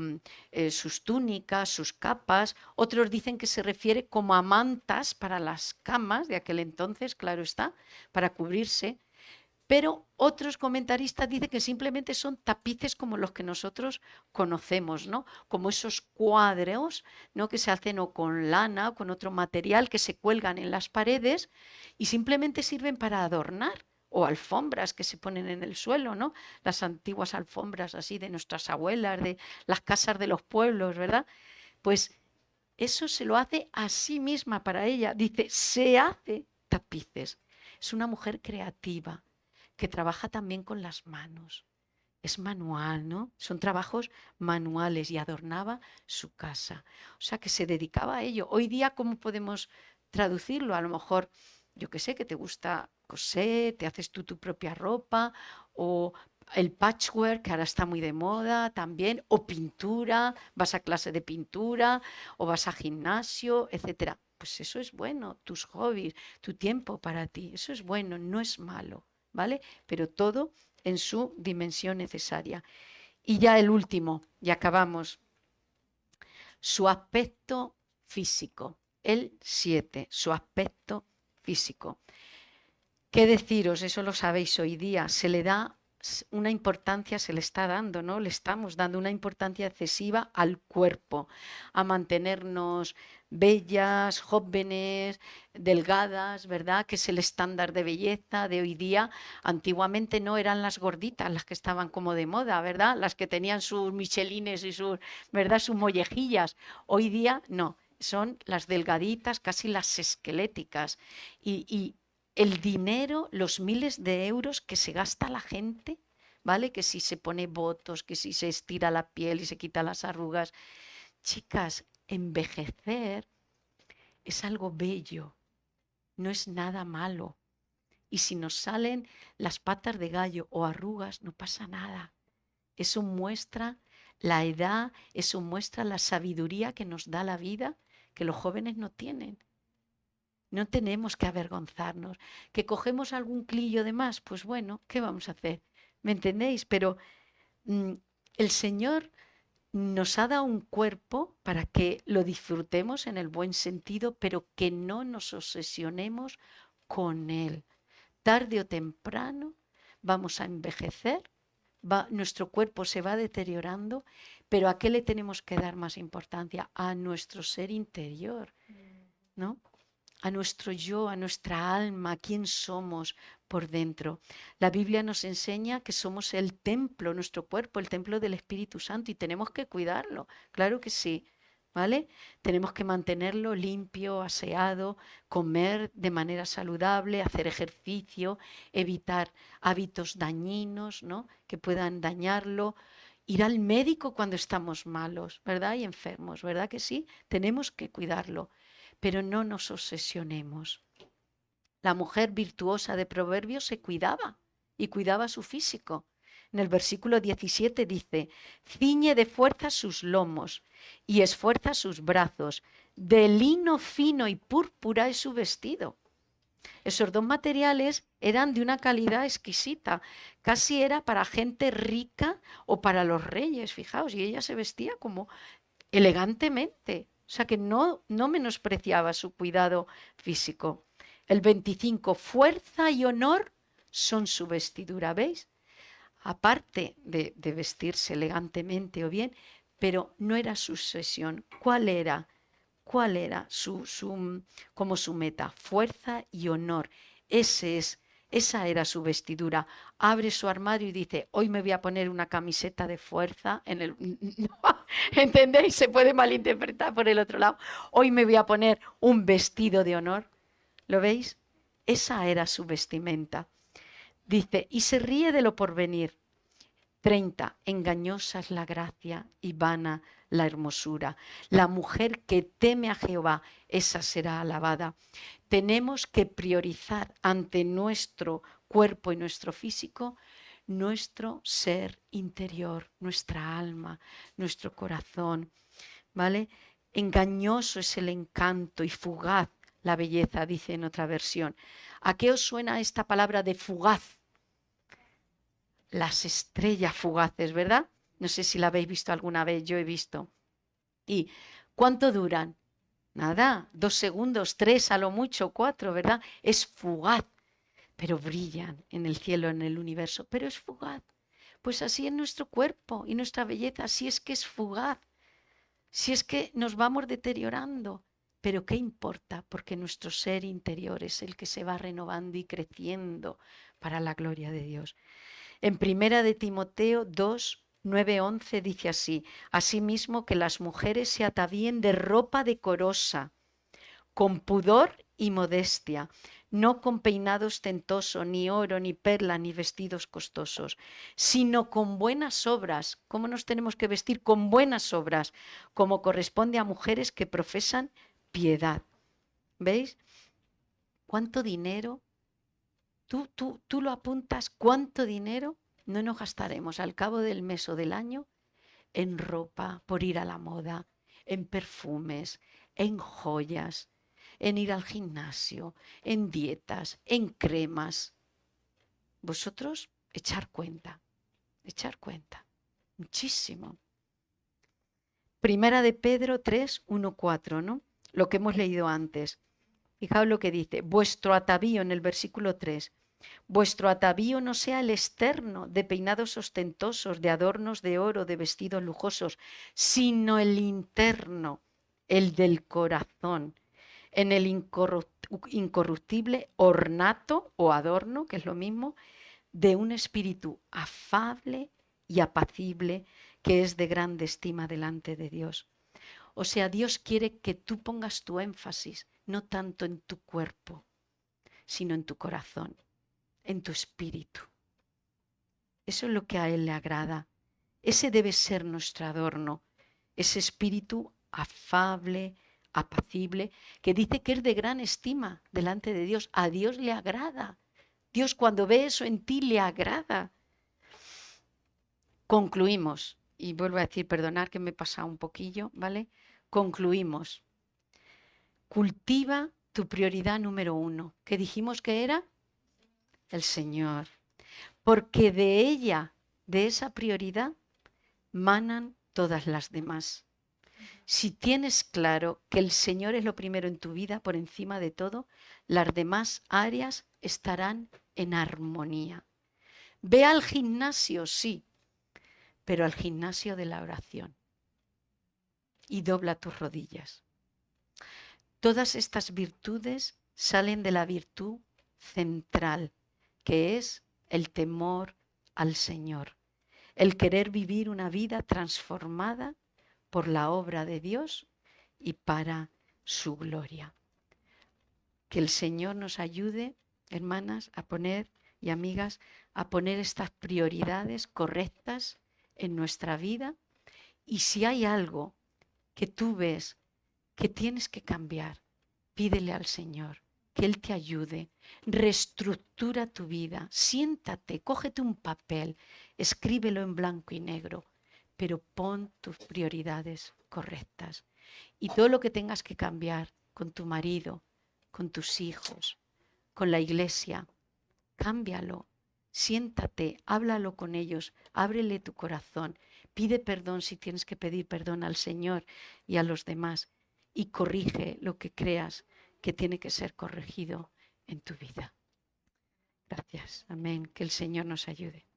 sus túnicas, sus capas. Otros dicen que se refiere como a mantas para las camas de aquel entonces, claro está, para cubrirse. Pero otros comentaristas dicen que simplemente son tapices como los que nosotros conocemos, ¿no? Como esos cuadros, ¿no? Que se hacen o con lana o con otro material que se cuelgan en las paredes y simplemente sirven para adornar. O alfombras que se ponen en el suelo, ¿no? Las antiguas alfombras así de nuestras abuelas, de las casas de los pueblos, ¿verdad? Pues eso se lo hace a sí misma para ella. Dice, se hace tapices. Es una mujer creativa que trabaja también con las manos. Es manual, ¿no? Son trabajos manuales y adornaba su casa. O sea, que se dedicaba a ello. Hoy día, ¿cómo podemos traducirlo? A lo mejor, yo qué sé, que te gusta coser, te haces tú tu propia ropa, o el patchwork, que ahora está muy de moda también, o pintura, vas a clase de pintura, o vas a gimnasio, etcétera. Pues eso es bueno, tus hobbies, tu tiempo para ti, eso es bueno, no es malo. ¿Vale? Pero todo en su dimensión necesaria. Y ya el último, y acabamos. Su aspecto físico. El 7, su aspecto físico. ¿Qué deciros? Eso lo sabéis hoy día. Se le da una importancia, se le está dando, ¿no? Le estamos dando una importancia excesiva al cuerpo, a mantenernos bellas, jóvenes, delgadas, ¿verdad? Que es el estándar de belleza de hoy día. Antiguamente no eran las gorditas las que estaban como de moda, ¿verdad? Las que tenían sus michelines y sus, ¿verdad? Sus mollejillas. Hoy día no, son las delgaditas, casi las esqueléticas. Y el dinero, los miles de euros que se gasta la gente, ¿vale? Que si se pone botox, que si se estira la piel y se quita las arrugas. Chicas, envejecer es algo bello, no es nada malo. Y si nos salen las patas de gallo o arrugas, no pasa nada. Eso muestra la edad, eso muestra la sabiduría que nos da la vida, que los jóvenes no tienen. No tenemos que avergonzarnos. ¿Que cogemos algún clillo de más? Pues bueno, ¿qué vamos a hacer? ¿Me entendéis? Pero el Señor nos ha dado un cuerpo para que lo disfrutemos en el buen sentido, pero que no nos obsesionemos con Él. Tarde o temprano vamos a envejecer, nuestro cuerpo se va deteriorando, pero ¿a qué le tenemos que dar más importancia? A nuestro ser interior, ¿no? A nuestro yo, a nuestra alma, quién somos por dentro. La Biblia nos enseña que somos el templo, nuestro cuerpo, el templo del Espíritu Santo y tenemos que cuidarlo, claro que sí, ¿vale? Tenemos que mantenerlo limpio, aseado, comer de manera saludable, hacer ejercicio, evitar hábitos dañinos, ¿no? Que puedan dañarlo. Ir al médico cuando estamos malos, ¿verdad? Y enfermos, ¿verdad que sí? Tenemos que cuidarlo. Pero no nos obsesionemos. La mujer virtuosa de Proverbios se cuidaba y cuidaba su físico. En el versículo 17 dice, ciñe de fuerza sus lomos y esfuerza sus brazos, de lino fino y púrpura es su vestido. Esos dos materiales eran de una calidad exquisita, casi era para gente rica o para los reyes, fijaos, y ella se vestía como elegantemente, o sea que no menospreciaba su cuidado físico. El 25, fuerza y honor son su vestidura, ¿veis? Aparte de vestirse elegantemente o bien, pero no era su obsesión. ¿Cuál era? ¿Cuál era como su meta? Fuerza y honor. Esa era su vestidura. Abre su armario y dice, hoy me voy a poner una camiseta de fuerza en el... ¿Entendéis? Se puede malinterpretar por el otro lado. Hoy me voy a poner un vestido de honor. ¿Lo veis? Esa era su vestimenta. Dice, y se ríe de lo porvenir. 30. Engañosa es la gracia y vana la hermosura. La mujer que teme a Jehová, esa será alabada. Tenemos que priorizar ante nuestro cuerpo y nuestro físico nuestro ser interior, nuestra alma, nuestro corazón, ¿vale? Engañoso es el encanto y fugaz la belleza, dice en otra versión. ¿A qué os suena esta palabra de fugaz? Las estrellas fugaces, ¿verdad? No sé si la habéis visto alguna vez, yo he visto. ¿Y cuánto duran? Nada, 2 segundos, 3 a lo mucho, 4, ¿verdad? Es fugaz, pero brillan en el cielo, en el universo, pero es fugaz. Pues así es nuestro cuerpo y nuestra belleza, si es que es fugaz, si es que nos vamos deteriorando. Pero ¿qué importa? Porque nuestro ser interior es el que se va renovando y creciendo para la gloria de Dios. En primera de Timoteo 2, 9, 11 dice así, asimismo que las mujeres se atavíen de ropa decorosa, con pudor y modestia, no con peinado ostentoso, ni oro, ni perla, ni vestidos costosos, sino con buenas obras. ¿Cómo nos tenemos que vestir? Con buenas obras, como corresponde a mujeres que profesan piedad. ¿Veis? ¿Cuánto dinero? Tú lo apuntas, ¿cuánto dinero no nos gastaremos al cabo del mes o del año en ropa por ir a la moda, en perfumes, en joyas, en ir al gimnasio, en dietas, en cremas? Vosotros echar cuenta, muchísimo. Primera de Pedro 3, 1, 4, ¿no? Lo que hemos leído antes. Fijaos lo que dice, vuestro atavío en el versículo 3. Vuestro atavío no sea el externo, de peinados ostentosos, de adornos de oro, de vestidos lujosos, sino el interno, el del corazón, en el incorruptible ornato o adorno, que es lo mismo, de un espíritu afable y apacible, que es de grande estima delante de Dios. O sea, Dios quiere que tú pongas tu énfasis, no tanto en tu cuerpo, sino en tu corazón, en tu espíritu. Eso es lo que a Él le agrada. Ese debe ser nuestro adorno, ese espíritu afable, apacible, que dice que es de gran estima delante de Dios. A Dios le agrada. Dios cuando ve eso en ti le agrada. Concluimos, y vuelvo a decir, perdonar que me he pasado un poquillo, ¿vale? Concluimos. Cultiva tu prioridad número 1, que dijimos que era el Señor. Porque de ella, de esa prioridad, manan todas las demás. Si tienes claro que el Señor es lo primero en tu vida, por encima de todo, las demás áreas estarán en armonía. Ve al gimnasio, sí, pero al gimnasio de la oración. Y dobla tus rodillas. Todas estas virtudes salen de la virtud central, que es el temor al Señor, el querer vivir una vida transformada por la obra de Dios y para su gloria. Que el Señor nos ayude, hermanas, a poner, y amigas, a poner estas prioridades correctas en nuestra vida. Y si hay algo que tú ves que tienes que cambiar, pídele al Señor que Él te ayude, reestructura tu vida, siéntate, cógete un papel, escríbelo en blanco y negro, pero pon tus prioridades correctas. Y todo lo que tengas que cambiar con tu marido, con tus hijos, con la iglesia. Cámbialo, siéntate, háblalo con ellos, ábrele tu corazón, pide perdón si tienes que pedir perdón al Señor y a los demás y corrige lo que creas que tiene que ser corregido en tu vida. Gracias, amén, que el Señor nos ayude.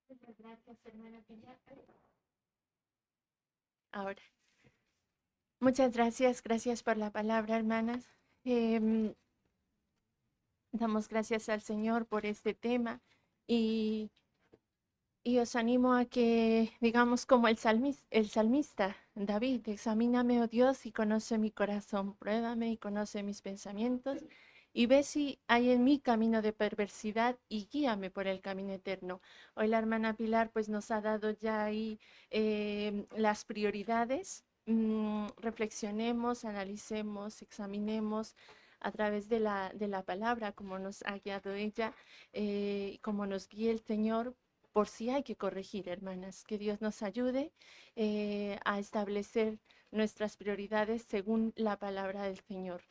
Muchas gracias, hermana Pilar. Ahora, muchas gracias por la palabra, hermanas. Em, Damos gracias al Señor por este tema y, y os animo a que, digamos, como el salmista David, examíname, oh Dios, y conoce mi corazón, pruébame y conoce mis pensamientos, y ve si hay en mí camino de perversidad y guíame por el camino eterno. Hoy la hermana Pilar pues nos ha dado ya ahí las prioridades. Reflexionemos, analicemos, examinemos a través de la palabra, como nos ha guiado ella, como nos guía el Señor, por si hay que corregir, hermanas. Que Dios nos ayude a establecer nuestras prioridades según la palabra del Señor.